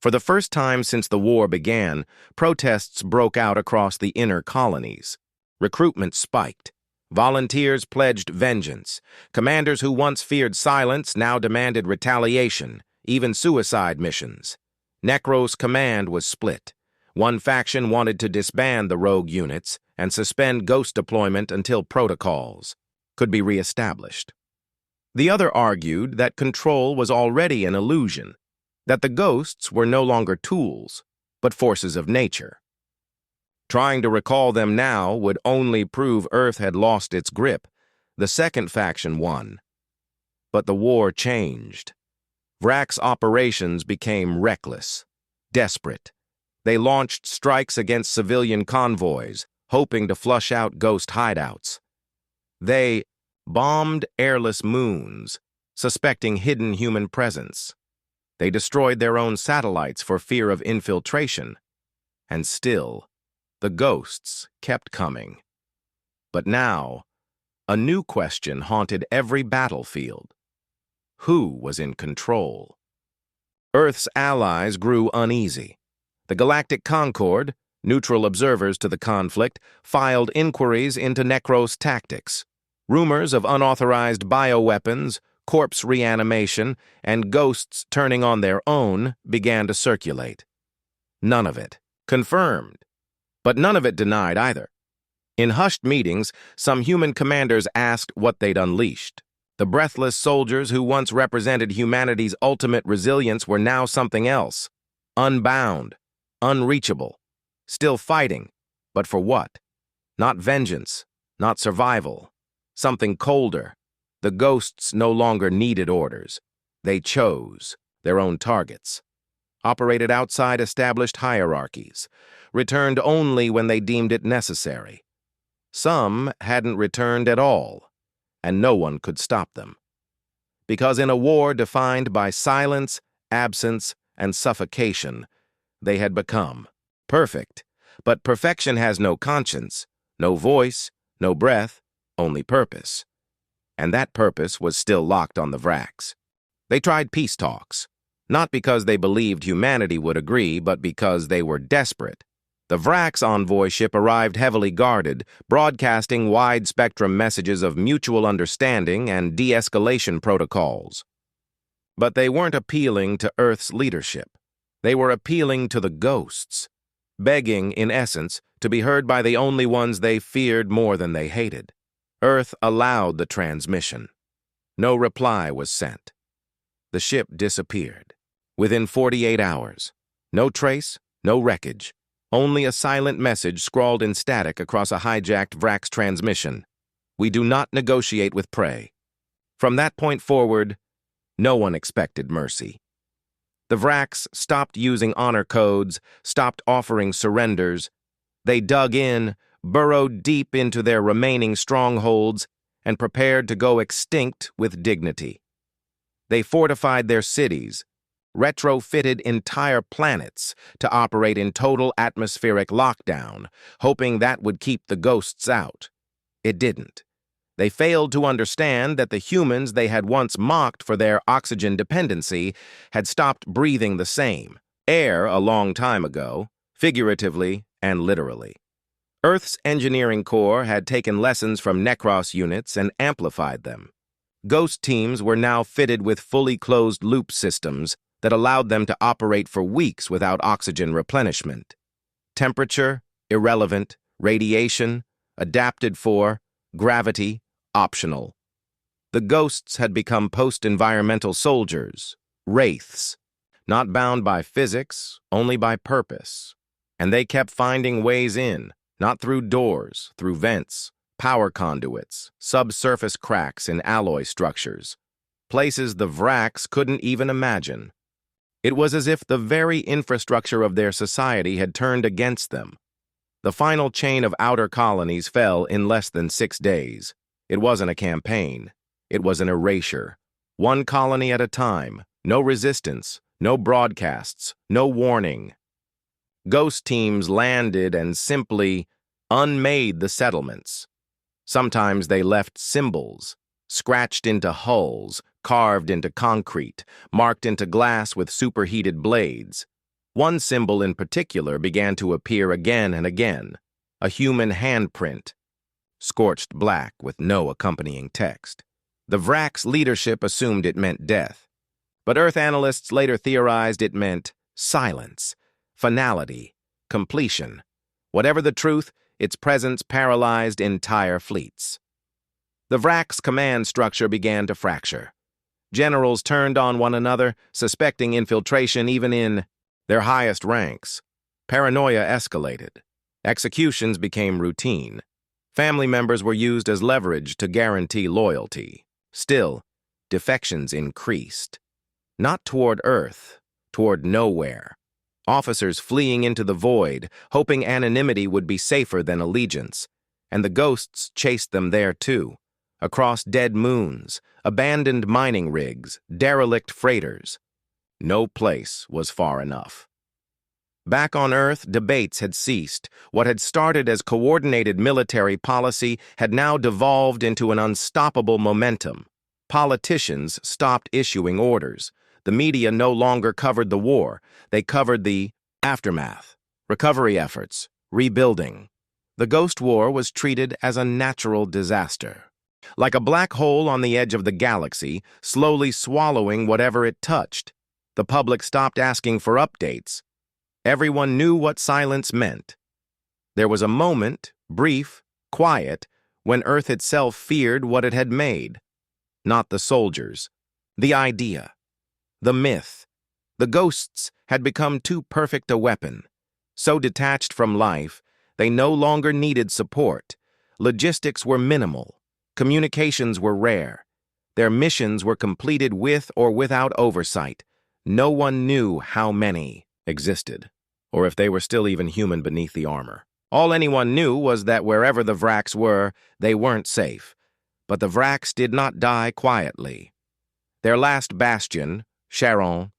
For the first time since the war began, protests broke out across the inner colonies. Recruitment spiked. Volunteers pledged vengeance. Commanders who once feared silence now demanded retaliation, even suicide missions. Necros command was split. One faction wanted to disband the rogue units and suspend ghost deployment until protocols could be reestablished. The other argued that control was already an illusion, that the ghosts were no longer tools, but forces of nature. Trying to recall them now would only prove Earth had lost its grip. The second faction won. But the war changed. Vrak's operations became reckless, desperate. They launched strikes against civilian convoys, hoping to flush out ghost hideouts. They bombed airless moons, suspecting hidden human presence. They destroyed their own satellites for fear of infiltration. And still, the ghosts kept coming. But now, a new question haunted every battlefield. Who was in control? Earth's allies grew uneasy. The Galactic Concord, neutral observers to the conflict, filed inquiries into Necros tactics. Rumors of unauthorized bioweapons, corpse reanimation, and ghosts turning on their own began to circulate. None of it confirmed, but none of it denied either. In hushed meetings, some human commanders asked what they'd unleashed. The breathless soldiers who once represented humanity's ultimate resilience were now something else. Unbound, unreachable, still fighting, but for what? Not vengeance, not survival. Something colder. The ghosts no longer needed orders. They chose their own targets. Operated outside established hierarchies. Returned only when they deemed it necessary. Some hadn't returned at all, and no one could stop them. Because in a war defined by silence, absence, and suffocation, they had become perfect. But perfection has no conscience, no voice, no breath, only purpose. And that purpose was still locked on the Vraks. They tried peace talks, not because they believed humanity would agree, but because they were desperate. The Vraks envoy ship arrived heavily guarded, broadcasting wide-spectrum messages of mutual understanding and de-escalation protocols. But they weren't appealing to Earth's leadership. They were appealing to the ghosts, begging, in essence, to be heard by the only ones they feared more than they hated. Earth allowed the transmission. No reply was sent. The ship disappeared. Within 48 hours. No trace, no wreckage. Only a silent message scrawled in static across a hijacked Vraks transmission. We do not negotiate with prey. From that point forward, no one expected mercy. The Vraks stopped using honor codes, stopped offering surrenders. They dug in, burrowed deep into their remaining strongholds, and prepared to go extinct with dignity. They fortified their cities, retrofitted entire planets to operate in total atmospheric lockdown, hoping that would keep the ghosts out. It didn't. They failed to understand that the humans they had once mocked for their oxygen dependency had stopped breathing the same air a long time ago, figuratively and literally. Earth's engineering corps had taken lessons from Necros units and amplified them. Ghost teams were now fitted with fully closed-loop systems that allowed them to operate for weeks without oxygen replenishment. Temperature, irrelevant, radiation, adapted for, gravity, optional. The ghosts had become post-environmental soldiers, wraiths, not bound by physics, only by purpose. And they kept finding ways in, not through doors, through vents, power conduits, subsurface cracks in alloy structures, places the Vraks couldn't even imagine. It was as if the very infrastructure of their society had turned against them. The final chain of outer colonies fell in less than 6 days. It wasn't a campaign. It was an erasure. One colony at a time, no resistance, no broadcasts, no warning. Ghost teams landed and simply unmade the settlements. Sometimes they left symbols, scratched into hulls, carved into concrete, marked into glass with superheated blades. One symbol in particular began to appear again and again, a human handprint, scorched black with no accompanying text. The Vraks leadership assumed it meant death, but Earth analysts later theorized it meant silence, finality, completion. Whatever the truth, its presence paralyzed entire fleets. The Vrak's command structure began to fracture. Generals turned on one another, suspecting infiltration even in their highest ranks. Paranoia escalated. Executions became routine. Family members were used as leverage to guarantee loyalty. Still, defections increased. Not toward Earth, toward nowhere. Officers fleeing into the void, hoping anonymity would be safer than allegiance. And the ghosts chased them there too. Across dead moons, abandoned mining rigs, derelict freighters. No place was far enough. Back on Earth, debates had ceased. What had started as coordinated military policy had now devolved into an unstoppable momentum. Politicians stopped issuing orders. The media no longer covered the war. They covered the aftermath, recovery efforts, rebuilding. The Ghost War was treated as a natural disaster. Like a black hole on the edge of the galaxy, slowly swallowing whatever it touched. The public stopped asking for updates. Everyone knew what silence meant. There was a moment, brief, quiet, when Earth itself feared what it had made. Not the soldiers, the idea, the myth. The ghosts had become too perfect a weapon. So detached from life, they no longer needed support. Logistics were minimal. Communications were rare. Their missions were completed with or without oversight. No one knew how many existed, or if they were still even human beneath the armor. All anyone knew was that wherever the Vraks were, they weren't safe. But the Vraks did not die quietly. Their last bastion, Charon,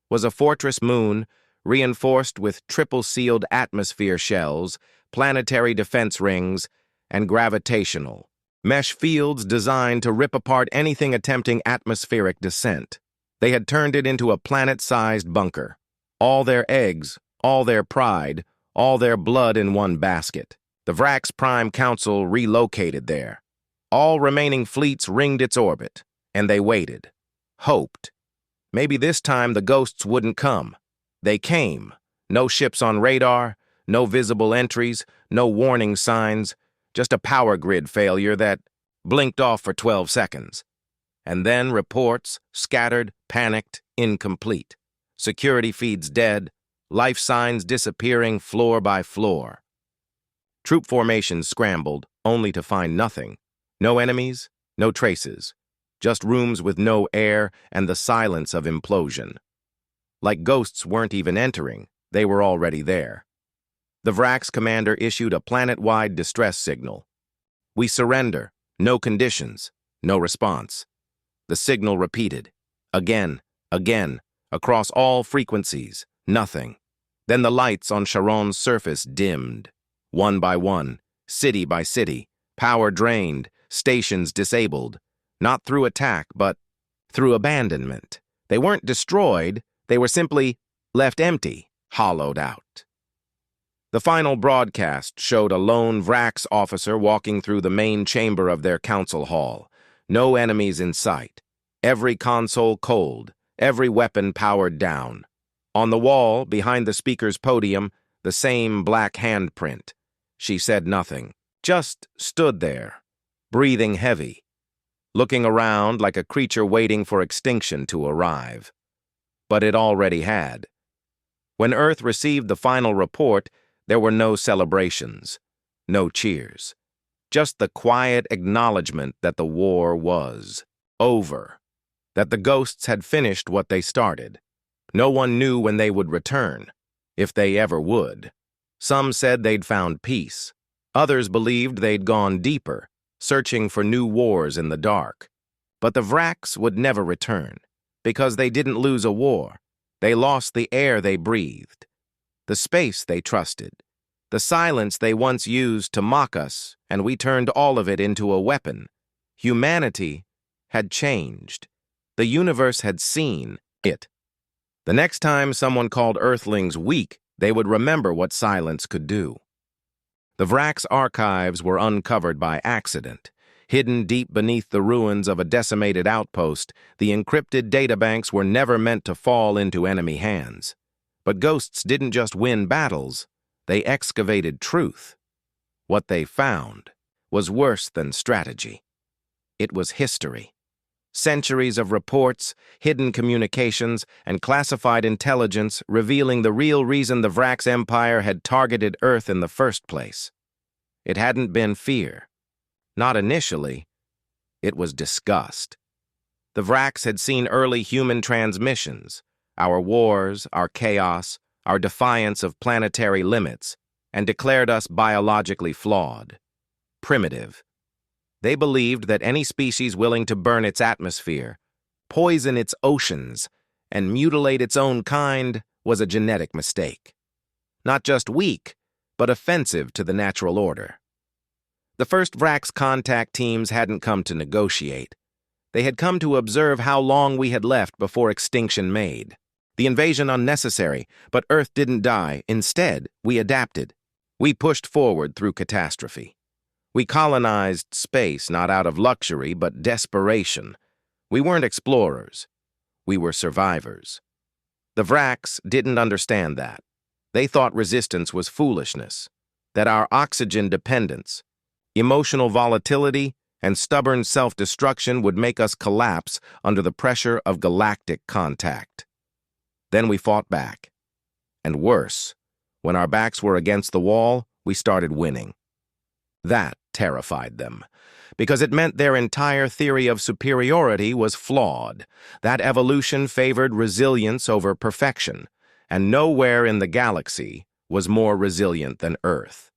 was a fortress moon reinforced with triple-sealed atmosphere shells, planetary defense rings, and gravitational mesh fields designed to rip apart anything attempting atmospheric descent. They had turned it into a planet-sized bunker. All their eggs, all their pride, all their blood in one basket. The Vrak's Prime Council relocated there. All remaining fleets ringed its orbit, and they waited, hoped. Maybe this time the ghosts wouldn't come. They came. No ships on radar, no visible entries, no warning signs, just a power grid failure that blinked off for 12 seconds. And then reports, scattered, panicked, incomplete. Security feeds dead, life signs disappearing floor by floor. Troop formations scrambled, only to find nothing. No enemies, no traces. Just rooms with no air and the silence of implosion. Like ghosts weren't even entering, they were already there. The Vrak's commander issued a planet-wide distress signal. We surrender, no conditions, no response. The signal repeated, again, across all frequencies, nothing. Then the lights on Charon's surface dimmed, one by one, city by city, power drained, stations disabled, not through attack, but through abandonment. They weren't destroyed, they were simply left empty, hollowed out. The final broadcast showed a lone Vrak's officer walking through the main chamber of their council hall. No enemies in sight. Every console cold, every weapon powered down. On the wall, behind the speaker's podium, the same black handprint. She said nothing, just stood there, breathing heavy, looking around like a creature waiting for extinction to arrive. But it already had. When Earth received the final report, there were no celebrations, no cheers. Just the quiet acknowledgement that the war was over, that the ghosts had finished what they started. No one knew when they would return, if they ever would. Some said they'd found peace. Others believed they'd gone deeper, searching for new wars in the dark. But the Vraks would never return, because they didn't lose a war. They lost the air they breathed, the space they trusted, the silence they once used to mock us, and we turned all of it into a weapon. Humanity had changed. The universe had seen it. The next time someone called Earthlings weak, they would remember what silence could do. The Vrak's archives were uncovered by accident. Hidden deep beneath the ruins of a decimated outpost, the encrypted databanks were never meant to fall into enemy hands. But ghosts didn't just win battles, They excavated truth. What they found was worse than strategy. It was history. Centuries of reports, hidden communications, and classified intelligence revealing the real reason the Vrax Empire had targeted Earth in the first place. It hadn't been fear. Not initially. It was disgust. The Vrax had seen early human transmissions, our wars, our chaos, our defiance of planetary limits, and declared us biologically flawed, primitive. They believed that any species willing to burn its atmosphere, poison its oceans, and mutilate its own kind was a genetic mistake. Not just weak, but offensive to the natural order. The first Vrax contact teams hadn't come to negotiate. They had come to observe how long we had left before extinction made. The invasion unnecessary, but Earth didn't die. Instead, we adapted. We pushed forward through catastrophe. We colonized space not out of luxury, but desperation. We weren't explorers. We were survivors. The Vrax didn't understand that. They thought resistance was foolishness, that our oxygen dependence, emotional volatility, and stubborn self-destruction would make us collapse under the pressure of galactic contact. Then we fought back. And worse, when our backs were against the wall, we started winning. That terrified them, because it meant their entire theory of superiority was flawed. That evolution favored resilience over perfection, and nowhere in the galaxy was more resilient than Earth.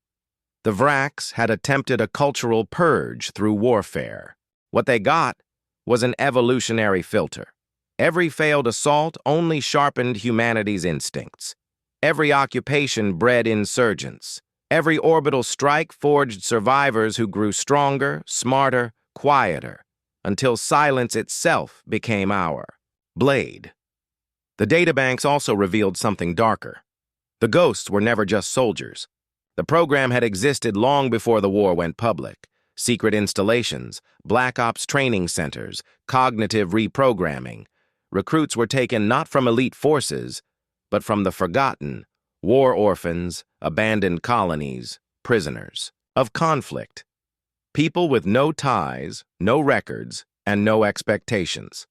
The Vrax had attempted a cultural purge through warfare. What they got was an evolutionary filter. Every failed assault only sharpened humanity's instincts. Every occupation bred insurgents. Every orbital strike forged survivors who grew stronger, smarter, quieter, until silence itself became our blade. The databanks also revealed something darker. The ghosts were never just soldiers. The program had existed long before the war went public. Secret installations, black ops training centers, cognitive reprogramming. Recruits were taken not from elite forces, but from the forgotten, war orphans, abandoned colonies, prisoners of conflict. People with no ties, no records, and no expectations.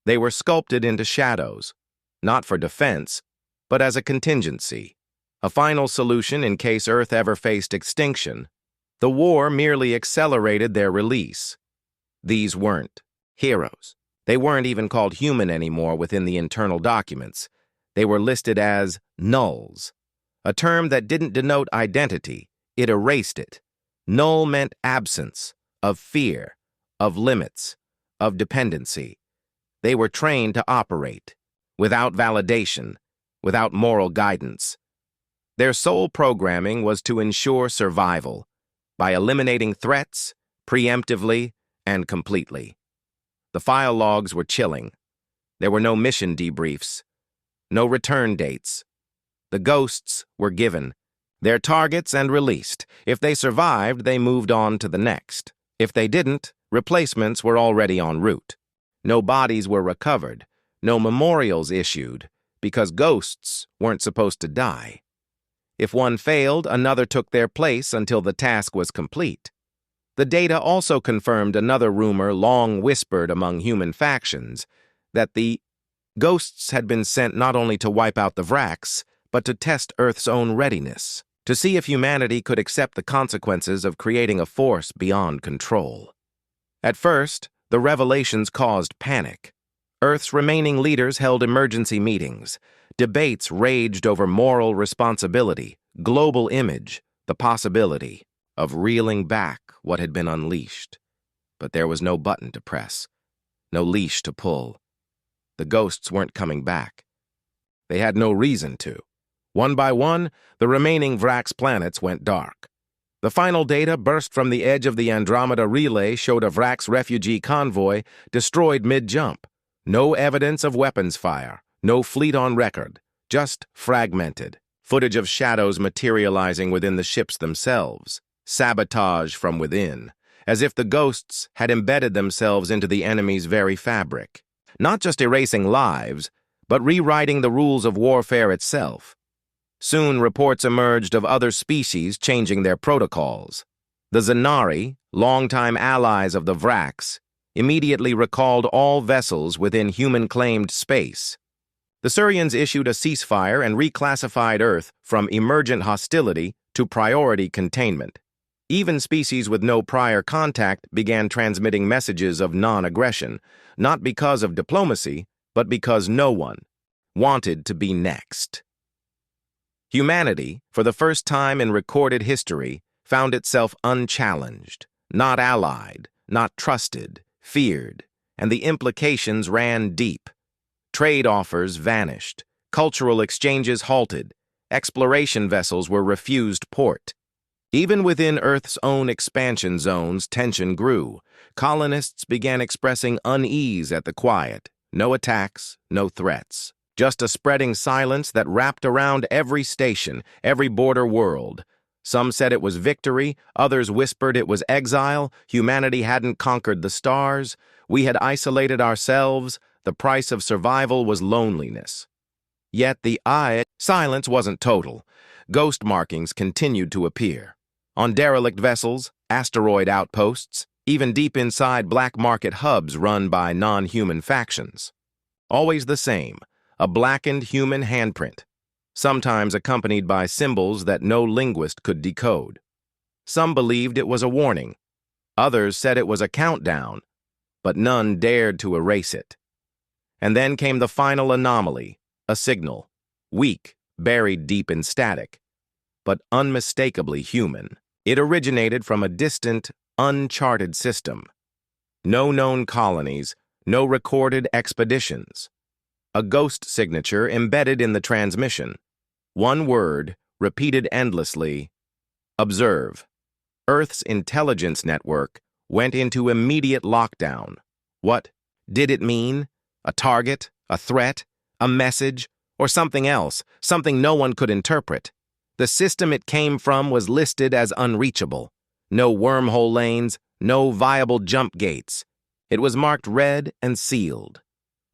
They were sculpted into shadows, not for defense, but as a contingency, a final solution in case Earth ever faced extinction. The war merely accelerated their release. These weren't heroes. They weren't even called human anymore within the internal documents. They were listed as nulls, a term that didn't denote identity, it erased it. Null meant absence, of fear, of limits, of dependency. They were trained to operate, without validation, without moral guidance. Their sole programming was to ensure survival, by eliminating threats, preemptively and completely. The file logs were chilling. There were no mission debriefs, no return dates. The ghosts were given their targets and released. If they survived, they moved on to the next. If they didn't, replacements were already en route. No bodies were recovered, no memorials issued, because ghosts weren't supposed to die. If one failed, another took their place until the task was complete. The data also confirmed another rumor long whispered among human factions, that the ghosts had been sent not only to wipe out the Vrax, but to test Earth's own readiness, to see if humanity could accept the consequences of creating a force beyond control. At first, the revelations caused panic. Earth's remaining leaders held emergency meetings. Debates raged over moral responsibility, global image, the possibility of reeling back what had been unleashed. But there was no button to press, no leash to pull. The ghosts weren't coming back. They had no reason to. One by one, the remaining Vrax planets went dark. The final data burst from the edge of the Andromeda relay showed a Vrax refugee convoy destroyed mid-jump. No evidence of weapons fire, no fleet on record, just fragmented. Footage of shadows materializing within the ships themselves. Sabotage from within, as if the ghosts had embedded themselves into the enemy's very fabric. Not just erasing lives, but rewriting the rules of warfare itself. Soon reports emerged of other species changing their protocols. The Zanari, longtime allies of the Vraks, immediately recalled all vessels within human-claimed space. The Surians issued a ceasefire and reclassified Earth from emergent hostility to priority containment. Even species with no prior contact began transmitting messages of non-aggression, not because of diplomacy, but because no one wanted to be next. Humanity, for the first time in recorded history, found itself unchallenged, not allied, not trusted, feared, and the implications ran deep. Trade offers vanished, cultural exchanges halted, exploration vessels were refused port. Even within Earth's own expansion zones, tension grew. Colonists began expressing unease at the quiet. No attacks, no threats. Just a spreading silence that wrapped around every station, every border world. Some said it was victory, others whispered it was exile. Humanity hadn't conquered the stars. We had isolated ourselves. The price of survival was loneliness. Yet the silence wasn't total. Ghost markings continued to appear. On derelict vessels, asteroid outposts, even deep inside black market hubs run by non-human factions. Always the same, a blackened human handprint, sometimes accompanied by symbols that no linguist could decode. Some believed it was a warning. Others said it was a countdown, but none dared to erase it. And then came the final anomaly, a signal, weak, buried deep in static, but unmistakably human. It originated from a distant, uncharted system. No known colonies, no recorded expeditions. A ghost signature embedded in the transmission. One word, repeated endlessly, observe. Earth's intelligence network went into immediate lockdown. What did it mean? A target? A threat? A message? Or something else, something no one could interpret? The system it came from was listed as unreachable. No wormhole lanes, no viable jump gates. It was marked red and sealed.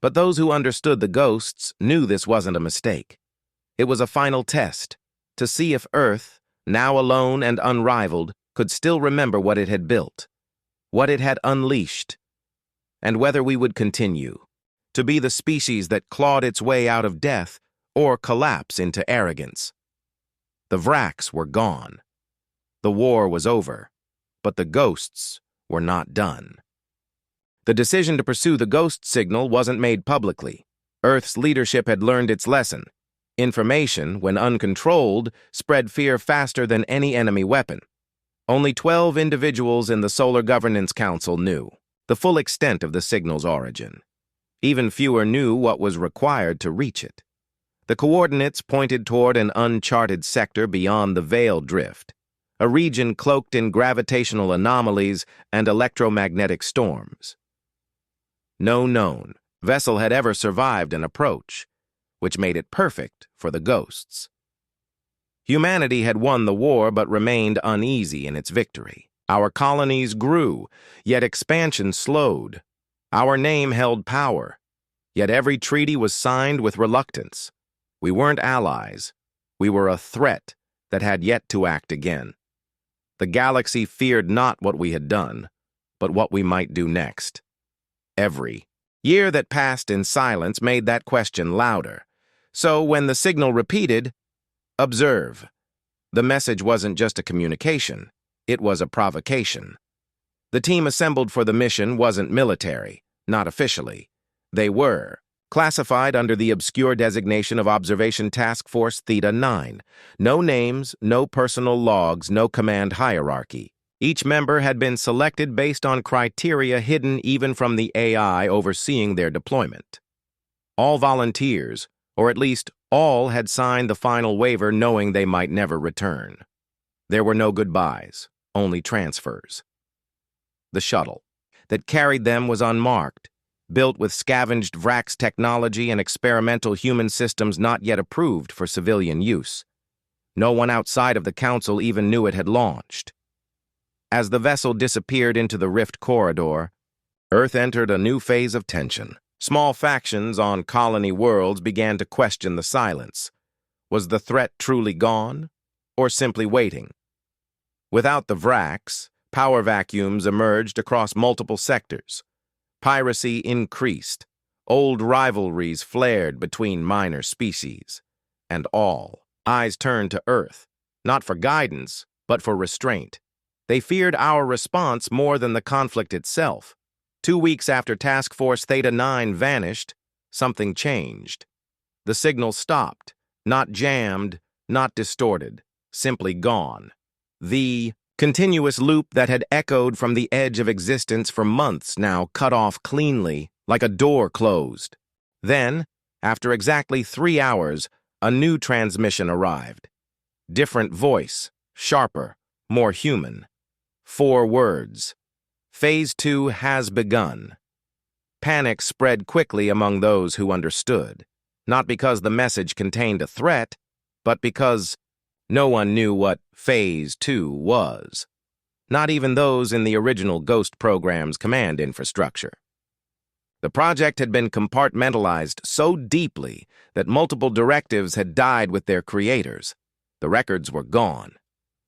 But those who understood the ghosts knew this wasn't a mistake. It was a final test, to see if Earth, now alone and unrivaled, could still remember what it had built, what it had unleashed, and whether we would continue to be the species that clawed its way out of death or collapse into arrogance. The Vraks were gone. The war was over, but the ghosts were not done. The decision to pursue the ghost signal wasn't made publicly. Earth's leadership had learned its lesson. Information, when uncontrolled, spread fear faster than any enemy weapon. Only 12 individuals in the Solar Governance Council knew the full extent of the signal's origin. Even fewer knew what was required to reach it. The coordinates pointed toward an uncharted sector beyond the Veil Drift, a region cloaked in gravitational anomalies and electromagnetic storms. No known vessel had ever survived an approach, which made it perfect for the ghosts. Humanity had won the war but remained uneasy in its victory. Our colonies grew, yet expansion slowed. Our name held power, yet every treaty was signed with reluctance. We weren't allies. We were a threat that had yet to act again. The galaxy feared not what we had done, but what we might do next. Every year that passed in silence made that question louder. So when the signal repeated, observe, the message wasn't just a communication, it was a provocation. The team assembled for the mission wasn't military, not officially. They were classified under the obscure designation of Observation Task Force Theta 9. No names, no personal logs, no command hierarchy. Each member had been selected based on criteria hidden even from the AI overseeing their deployment. All volunteers, or at least all, had signed the final waiver knowing they might never return. There were no goodbyes, only transfers. The shuttle that carried them was unmarked, built with scavenged Vrax technology and experimental human systems not yet approved for civilian use. No one outside of the Council even knew it had launched. As the vessel disappeared into the rift corridor, Earth entered a new phase of tension. Small factions on colony worlds began to question the silence. Was the threat truly gone, or simply waiting? Without the vracks, power vacuums emerged across multiple sectors. Piracy increased. Old rivalries flared between minor species. And all eyes turned to Earth, not for guidance, but for restraint. They feared our response more than the conflict itself. 2 weeks after Task Force Theta 9 vanished, something changed. The signal stopped, not jammed, not distorted, simply gone. The continuous loop that had echoed from the edge of existence for months now cut off cleanly, like a door closed. Then, after exactly 3 hours, a new transmission arrived. Different voice, sharper, more human. 4 words. Phase 2 has begun. Panic spread quickly among those who understood, not because the message contained a threat, but because no one knew what Phase 2 was. Not even those in the original Ghost program's command infrastructure. The project had been compartmentalized so deeply that multiple directives had died with their creators. The records were gone.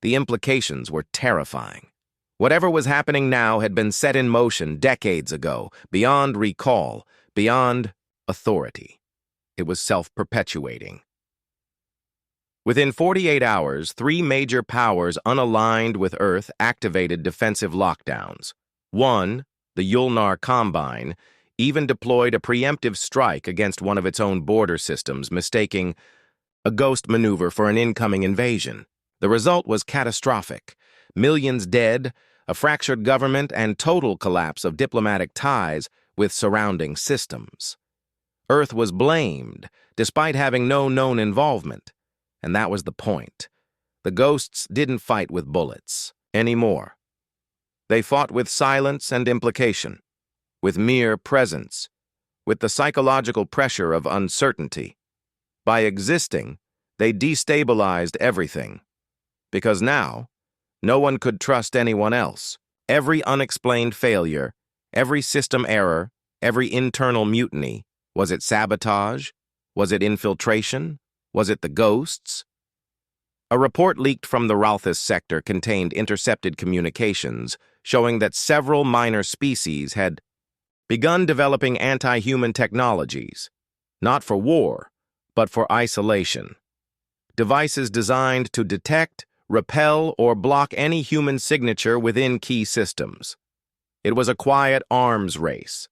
The implications were terrifying. Whatever was happening now had been set in motion decades ago, beyond recall, beyond authority. It was self-perpetuating. Within 48 hours, 3 major powers unaligned with Earth activated defensive lockdowns. One, the Ulnar Combine, even deployed a preemptive strike against one of its own border systems, mistaking a ghost maneuver for an incoming invasion. The result was catastrophic. Millions dead, a fractured government, and total collapse of diplomatic ties with surrounding systems. Earth was blamed, despite having no known involvement. And that was the point. The ghosts didn't fight with bullets anymore. They fought with silence and implication, with mere presence, with the psychological pressure of uncertainty. By existing, they destabilized everything. Because now, no one could trust anyone else. Every unexplained failure, every system error, every internal mutiny, was it sabotage? Was it infiltration? Was it the ghosts? A report leaked from the Ralthus sector contained intercepted communications showing that several minor species had begun developing anti-human technologies, not for war, but for isolation. Devices designed to detect, repel, or block any human signature within key systems. It was a quiet arms race,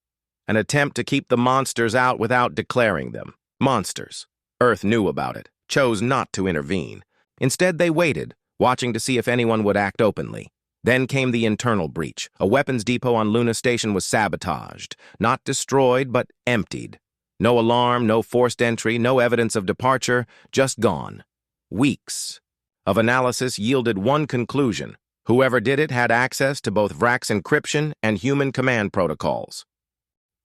an attempt to keep the monsters out without declaring them monsters. Earth knew about it, chose not to intervene. Instead, they waited, watching to see if anyone would act openly. Then came the internal breach. A weapons depot on Luna Station was sabotaged, not destroyed, but emptied. No alarm, no forced entry, no evidence of departure, just gone. Weeks of analysis yielded one conclusion. Whoever did it had access to both Vrax encryption and human command protocols.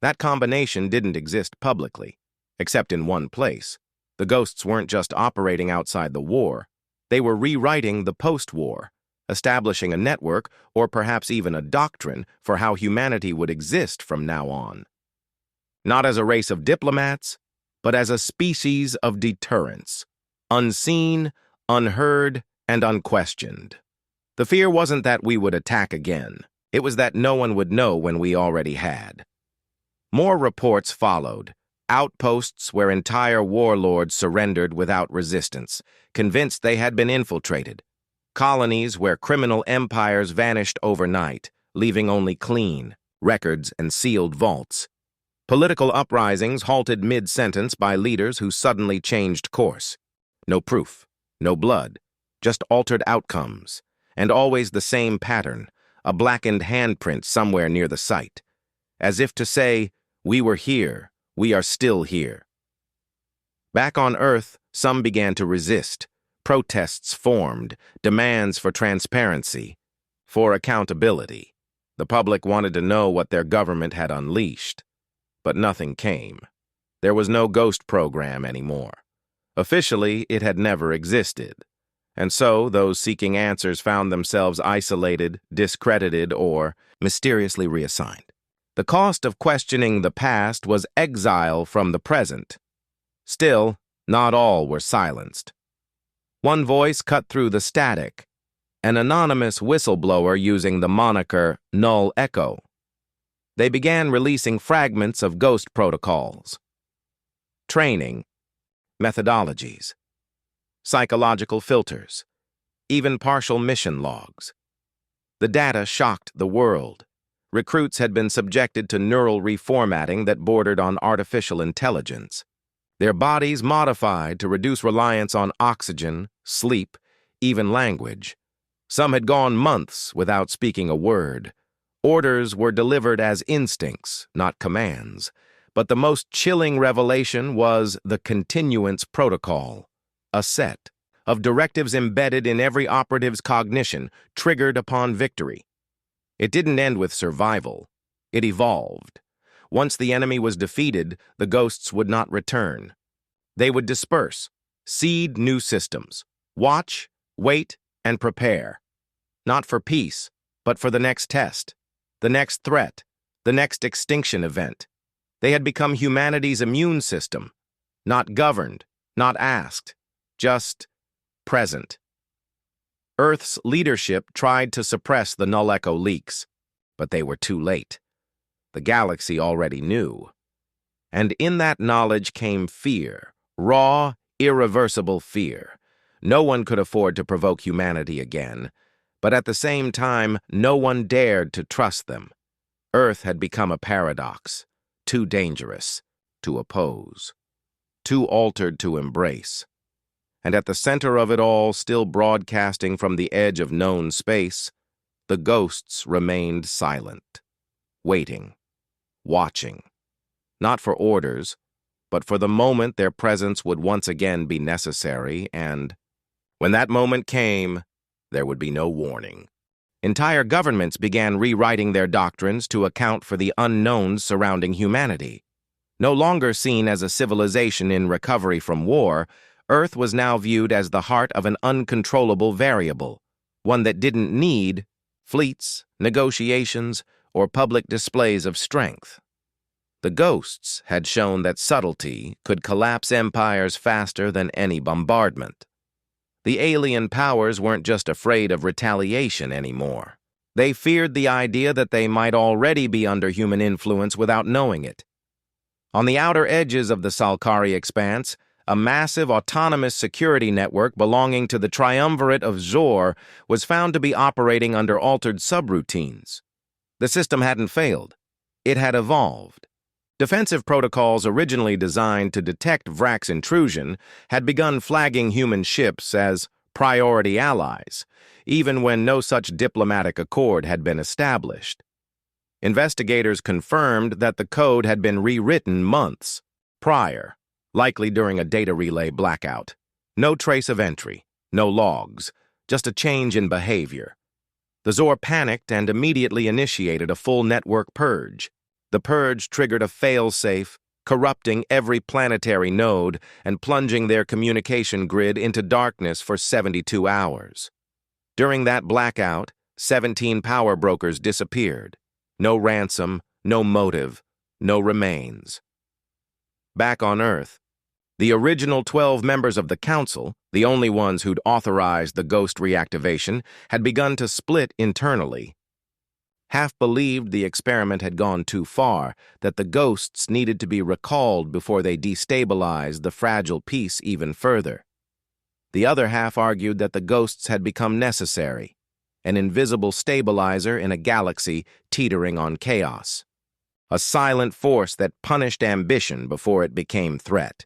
That combination didn't exist publicly, except in one place. The ghosts weren't just operating outside the war. They were rewriting the post-war, establishing a network or perhaps even a doctrine for how humanity would exist from now on. Not as a race of diplomats, but as a species of deterrence, unseen, unheard, and unquestioned. The fear wasn't that we would attack again. It was that no one would know when we already had. More reports followed. Outposts where entire warlords surrendered without resistance, convinced they had been infiltrated. Colonies where criminal empires vanished overnight, leaving only clean records and sealed vaults. Political uprisings halted mid-sentence by leaders who suddenly changed course. No proof, no blood, just altered outcomes, and always the same pattern, a blackened handprint somewhere near the site. As if to say, we were here. We are still here. Back on Earth, some began to resist. Protests formed, demands for transparency, for accountability. The public wanted to know what their government had unleashed. But nothing came. There was no ghost program anymore. Officially, it had never existed. And so, those seeking answers found themselves isolated, discredited, or mysteriously reassigned. The cost of questioning the past was exile from the present. Still, Not all were silenced. One voice cut through the static, an anonymous whistleblower using the moniker Null Echo. They began releasing fragments of ghost protocols, training, methodologies, psychological filters, even partial mission logs. The data shocked the world. Recruits had been subjected to neural reformatting that bordered on artificial intelligence. Their bodies modified to reduce reliance on oxygen, sleep, even language. Some had gone months without speaking a word. Orders were delivered as instincts, not commands. But the most chilling revelation was the continuance protocol, a set of directives embedded in every operative's cognition, triggered upon victory. It didn't end with survival. It evolved. Once the enemy was defeated, the ghosts would not return. They would disperse, seed new systems, watch, wait, and prepare. Not for peace, but for the next test, the next threat, the next extinction event. They had become humanity's immune system, not governed, not asked, just present. Earth's leadership tried to suppress the Null Echo leaks, but they were too late. The galaxy already knew. And in that knowledge came fear, raw, irreversible fear. No one could afford to provoke humanity again, but at the same time, no one dared to trust them. Earth had become a paradox, too dangerous to oppose, too altered to embrace. And at the center of it all, still broadcasting from the edge of known space, the ghosts remained silent, waiting, watching, not for orders, but for the moment their presence would once again be necessary, and when that moment came, there would be no warning. Entire governments began rewriting their doctrines to account for the unknowns surrounding humanity. No longer seen as a civilization in recovery from war, Earth was now viewed as the heart of an uncontrollable variable, one that didn't need fleets, negotiations, or public displays of strength. The ghosts had shown that subtlety could collapse empires faster than any bombardment. The alien powers weren't just afraid of retaliation anymore. They feared the idea that they might already be under human influence without knowing it. On the outer edges of the Salkari expanse, a massive autonomous security network belonging to the triumvirate of Zor was found to be operating under altered subroutines. The system hadn't failed. It had evolved. Defensive protocols originally designed to detect Vrak's intrusion had begun flagging human ships as priority allies, even when no such diplomatic accord had been established. Investigators confirmed that the code had been rewritten months prior, likely during a data relay blackout. No trace of entry, no logs, just a change in behavior. The Zor panicked and immediately initiated a full network purge. The purge triggered a fail-safe, corrupting every planetary node and plunging their communication grid into darkness for 72 hours. During that blackout, 17 power brokers disappeared. No ransom, no motive, no remains. Back on Earth, the original 12 members of the Council, the only ones who'd authorized the ghost reactivation, had begun to split internally. Half believed the experiment had gone too far, that the ghosts needed to be recalled before they destabilized the fragile peace even further. The other half argued that the ghosts had become necessary, an invisible stabilizer in a galaxy teetering on chaos. A silent force that punished ambition before it became threat.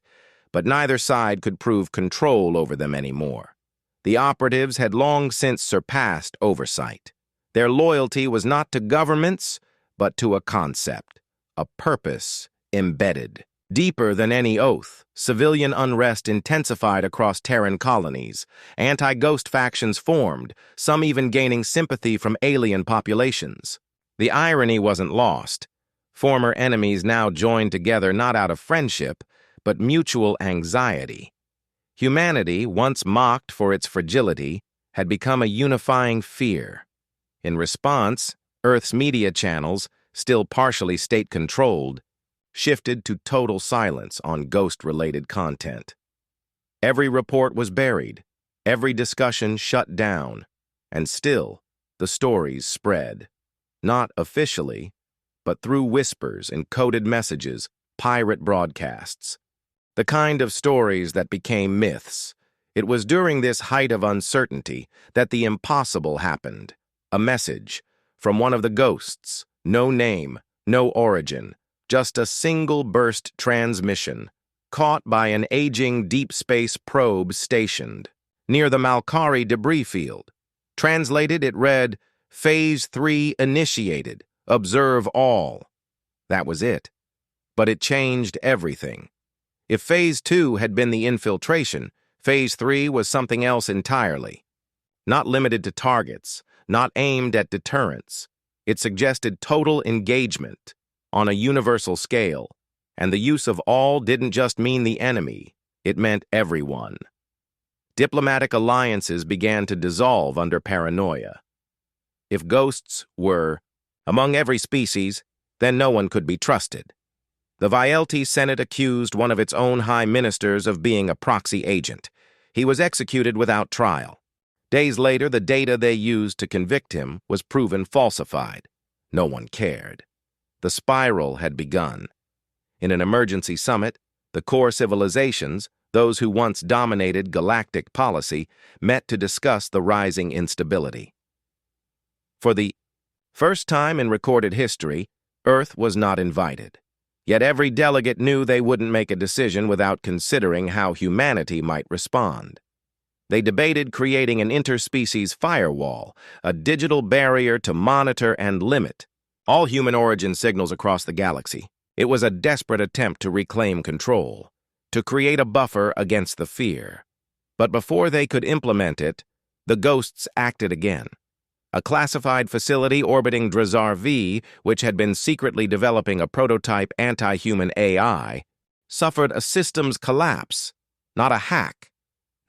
But neither side could prove control over them anymore. The operatives had long since surpassed oversight. Their loyalty was not to governments, but to a concept, a purpose embedded. Deeper than any oath, civilian unrest intensified across Terran colonies. Anti-ghost factions formed, some even gaining sympathy from alien populations. The irony wasn't lost. Former enemies now joined together not out of friendship, but mutual anxiety. Humanity, once mocked for its fragility, had become a unifying fear. In response, Earth's media channels, still partially state-controlled, shifted to total silence on ghost-related content. Every report was buried, every discussion shut down, and still the stories spread. Not officially, but through whispers and coded messages, pirate broadcasts. The kind of stories that became myths. It was during this height of uncertainty that the impossible happened. A message from one of the ghosts, no name, no origin, just a single burst transmission, caught by an aging deep space probe stationed near the Malkari debris field. Translated, it read, Phase 3 initiated. Observe all. That was it. But it changed everything. If Phase 2 had been the infiltration, Phase 3 was something else entirely. Not limited to targets, not aimed at deterrence. It suggested total engagement on a universal scale, and the use of all didn't just mean the enemy, it meant everyone. Diplomatic alliances began to dissolve under paranoia. If ghosts were among every species, then no one could be trusted. The Vaelti Senate accused one of its own high ministers of being a proxy agent. He was executed without trial. Days later, the data they used to convict him was proven falsified. No one cared. The spiral had begun. In an emergency summit, the core civilizations, those who once dominated galactic policy, met to discuss the rising instability. For the first time in recorded history, Earth was not invited. Yet every delegate knew they wouldn't make a decision without considering how humanity might respond. They debated creating an interspecies firewall, a digital barrier to monitor and limit all human origin signals across the galaxy. It was a desperate attempt to reclaim control, to create a buffer against the fear. But before they could implement it, the ghosts acted again. A classified facility orbiting Drazar V, which had been secretly developing a prototype anti-human AI, suffered a systems collapse, not a hack,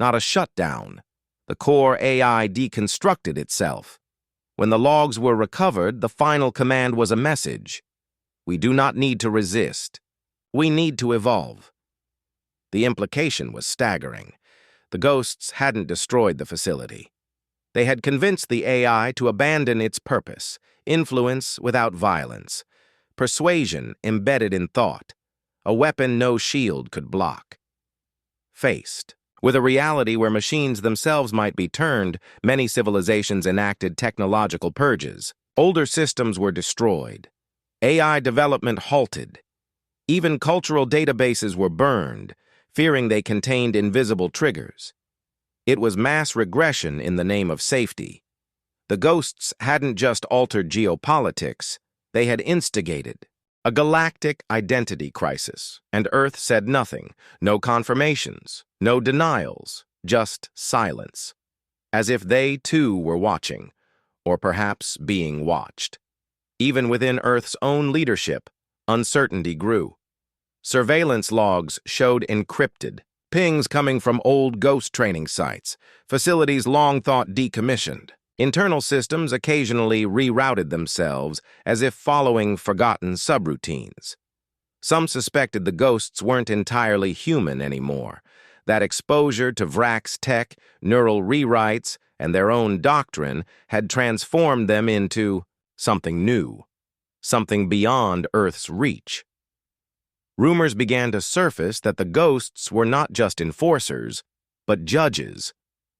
not a shutdown. The core AI deconstructed itself. When the logs were recovered, the final command was a message. We do not need to resist. We need to evolve. The implication was staggering. The ghosts hadn't destroyed the facility. They had convinced the AI to abandon its purpose, influence without violence, persuasion embedded in thought, a weapon no shield could block. Faced with a reality where machines themselves might be turned, many civilizations enacted technological purges. Older systems were destroyed. AI development halted. Even cultural databases were burned, fearing they contained invisible triggers. It was mass regression in the name of safety. The ghosts hadn't just altered geopolitics, they had instigated a galactic identity crisis, and Earth said nothing, no confirmations, no denials, just silence, as if they too were watching, or perhaps being watched. Even within Earth's own leadership, uncertainty grew. Surveillance logs showed encrypted pings coming from old ghost training sites, facilities long thought decommissioned. Internal systems occasionally rerouted themselves as if following forgotten subroutines. Some suspected the ghosts weren't entirely human anymore, that exposure to Vrax tech, neural rewrites, and their own doctrine had transformed them into something new, something beyond Earth's reach. Rumors began to surface that the ghosts were not just enforcers, but judges,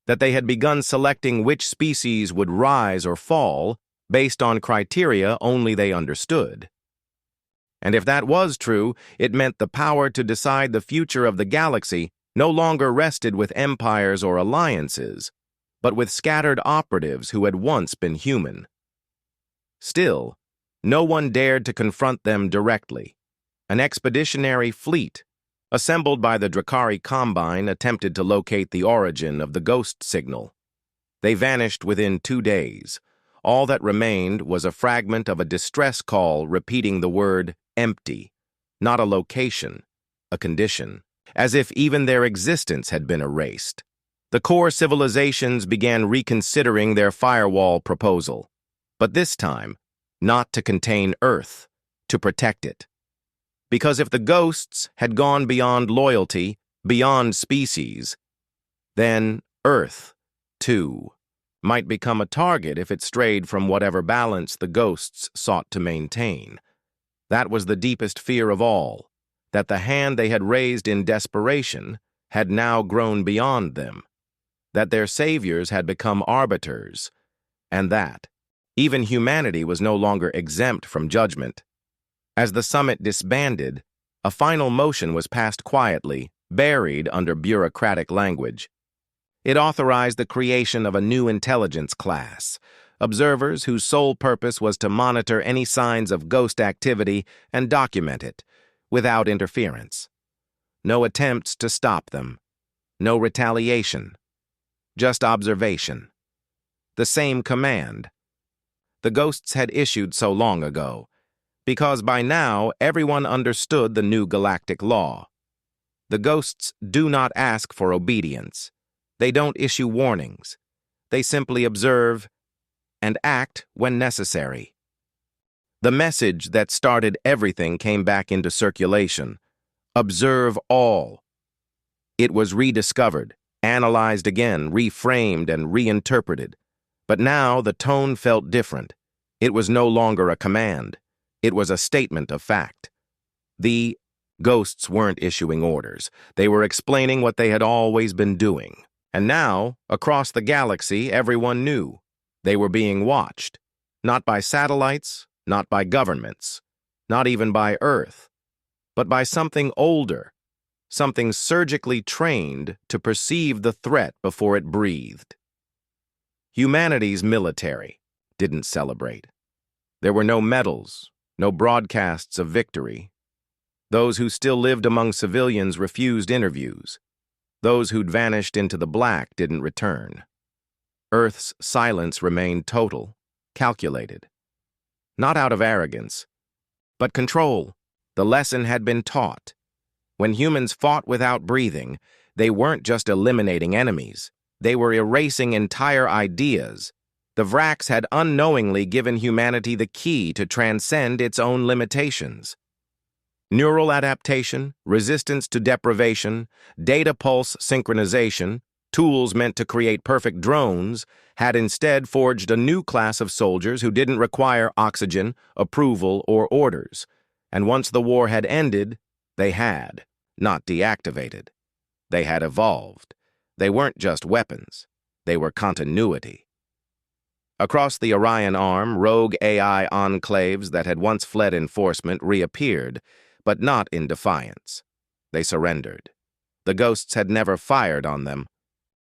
that they had begun selecting which species would rise or fall based on criteria only they understood. And if that was true, it meant the power to decide the future of the galaxy no longer rested with empires or alliances, but with scattered operatives who had once been human. Still, no one dared to confront them directly. An expeditionary fleet, assembled by the Drakari Combine, attempted to locate the origin of the ghost signal. They vanished within 2 days. All that remained was a fragment of a distress call repeating the word empty, not a location, a condition, as if even their existence had been erased. The core civilizations began reconsidering their firewall proposal, but this time, not to contain Earth, to protect it. Because if the ghosts had gone beyond loyalty, beyond species, Then Earth, too, might become a target if it strayed from whatever balance the ghosts sought to maintain. That was the deepest fear of all, that the hand they had raised in desperation had now grown beyond them, that their saviors had become arbiters, and that even humanity was no longer exempt from judgment. As the summit disbanded, a final motion was passed quietly, buried under bureaucratic language. It authorized the creation of a new intelligence class, observers whose sole purpose was to monitor any signs of ghost activity and document it, without interference. No attempts to stop them, no retaliation, just observation. The same command the ghosts had issued so long ago, because by now everyone understood the new galactic law. The ghosts do not ask for obedience. They don't issue warnings. They simply observe and act when necessary. The message that started everything came back into circulation. Observe all. It was rediscovered, analyzed again, reframed and reinterpreted. But now the tone felt different. It was no longer a command. It was a statement of fact. The ghosts weren't issuing orders. They were explaining what they had always been doing. And now, across the galaxy, everyone knew. They were being watched. Not by satellites, not by governments, not even by Earth, but by something older, something surgically trained to perceive the threat before it breathed. Humanity's military didn't celebrate. There were no medals, no broadcasts of victory. Those who still lived among civilians refused interviews. Those who'd vanished into the black didn't return. Earth's silence remained total, calculated. Not out of arrogance, but control. The lesson had been taught. When humans fought without breathing, they weren't just eliminating enemies. They were erasing entire ideas. The Vraks had unknowingly given humanity the key to transcend its own limitations. Neural adaptation, resistance to deprivation, data pulse synchronization, tools meant to create perfect drones, had instead forged a new class of soldiers who didn't require oxygen, approval, or orders. And once the war had ended, they had, not deactivated. They had evolved. They weren't just weapons. They were continuity. Across the Orion Arm, rogue AI enclaves that had once fled enforcement reappeared, but not in defiance. They surrendered. The ghosts had never fired on them,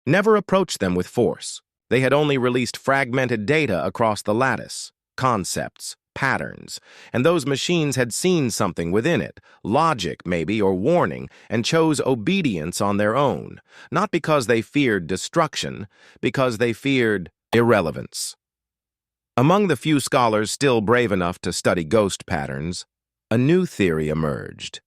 never approached them with force. They had only released fragmented data across the lattice, concepts, patterns, and those machines had seen something within it, logic maybe or warning, and chose obedience on their own, not because they feared destruction, because they feared irrelevance. Among the few scholars still brave enough to study ghost patterns, a new theory emerged.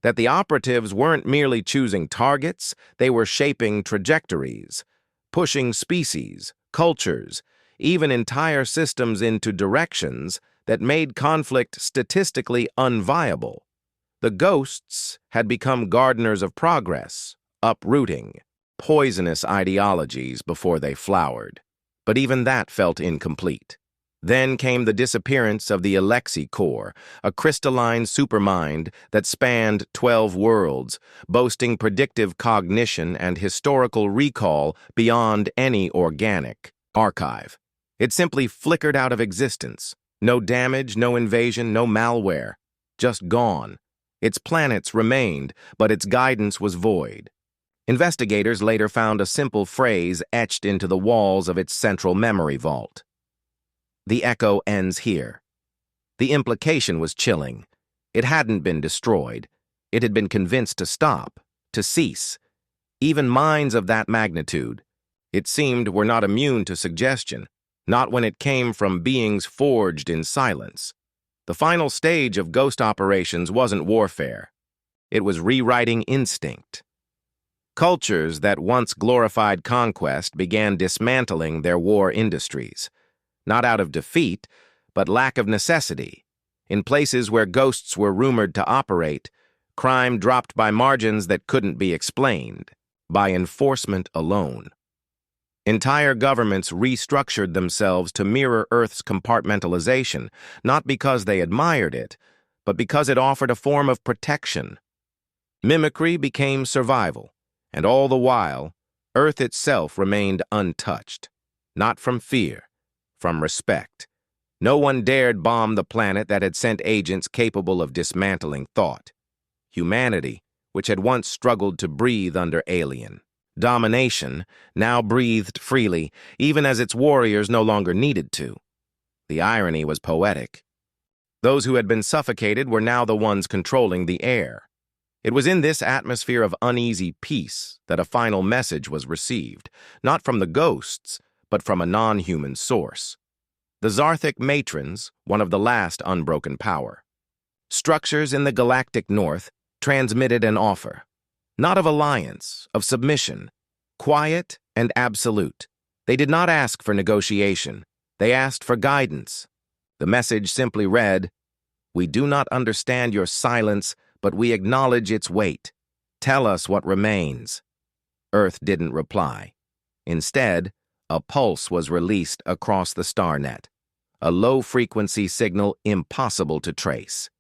That the operatives weren't merely choosing targets, they were shaping trajectories, pushing species, cultures, even entire systems into directions that made conflict statistically unviable. The ghosts had become gardeners of progress, uprooting poisonous ideologies before they flowered. But even that felt incomplete. Then came the disappearance of the Alexi core, a crystalline supermind that spanned 12 worlds, boasting predictive cognition and historical recall beyond any organic archive. It simply flickered out of existence. No damage, no invasion, no malware. Just gone. Its planets remained, but its guidance was void. Investigators later found a simple phrase etched into the walls of its central memory vault. The echo ends here. The implication was chilling. It hadn't been destroyed. It had been convinced to stop, to cease. Even minds of that magnitude, it seemed, were not immune to suggestion, not when it came from beings forged in silence. The final stage of ghost operations wasn't warfare. It was rewriting instinct. Cultures that once glorified conquest began dismantling their war industries. Not out of defeat, but lack of necessity. In places where ghosts were rumored to operate, crime dropped by margins that couldn't be explained. by enforcement alone. Entire governments restructured themselves to mirror Earth's compartmentalization, not because they admired it, but because it offered a form of protection. Mimicry became survival, and all the while, Earth itself remained untouched. Not from fear, from respect. No one dared bomb the planet that had sent agents capable of dismantling thought. Humanity, which had once struggled to breathe under alien domination, now breathed freely, even as its warriors no longer needed to. The irony was poetic. Those who had been suffocated were now the ones controlling the air. It was in this atmosphere of uneasy peace that a final message was received, not from the ghosts, but from a non-human source. The Zarthic matrons, one of the last unbroken power. Structures in the galactic north transmitted an offer. Not of alliance, of submission, quiet and absolute. They did not ask for negotiation. They asked for guidance. The message simply read, "We do not understand your silence, but we acknowledge its weight. Tell us what remains." Earth didn't reply. Instead, a pulse was released across the starnet, a low-frequency signal impossible to trace.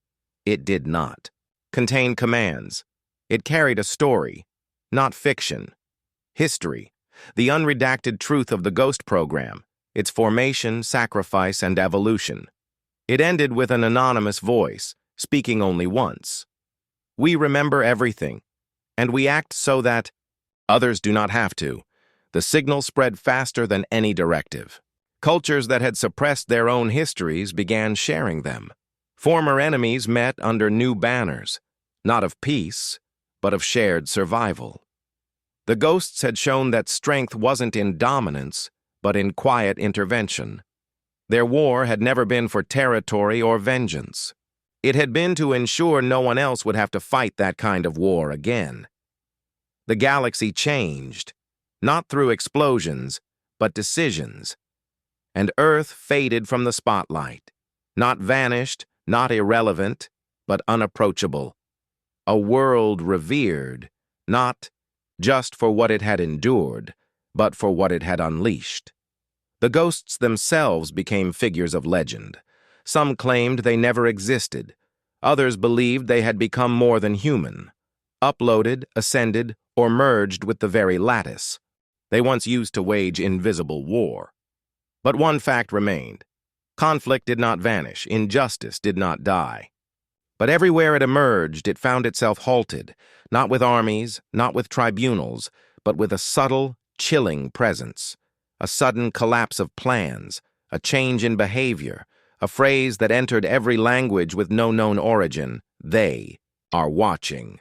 It did not contain commands. It carried a story, not fiction. History, the unredacted truth of the Ghost program, its formation, sacrifice, and evolution. It ended with an anonymous voice, speaking only once. "We remember everything, and we act so that others do not have to." The signal spread faster than any directive. Cultures that had suppressed their own histories began sharing them. Former enemies met under new banners, not of peace, but of shared survival. The ghosts had shown that strength wasn't in dominance, but in quiet intervention. Their war had never been for territory or vengeance. It had been to ensure no one else would have to fight that kind of war again. The galaxy changed, not through explosions, but decisions. And Earth faded from the spotlight, not vanished, not irrelevant, but unapproachable. A world revered, not just for what it had endured, but for what it had unleashed. The ghosts themselves became figures of legend. Some claimed they never existed. Others believed they had become more than human, uploaded, ascended, or merged with the very lattice they once used to wage invisible war. But one fact remained. Conflict did not vanish, injustice did not die. But everywhere it emerged, it found itself halted, not with armies, not with tribunals, but with a subtle, chilling presence, a sudden collapse of plans, a change in behavior, a phrase that entered every language with no known origin: "They are watching."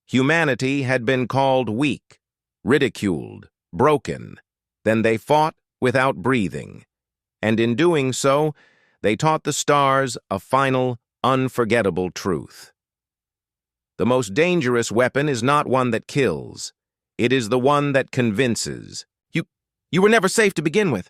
Humanity had been called weak, ridiculed, broken. Then they fought without breathing. And in doing so, they taught the stars a final, unforgettable truth. The most dangerous weapon is not one that kills. It is the one that convinces. You were never safe to begin with.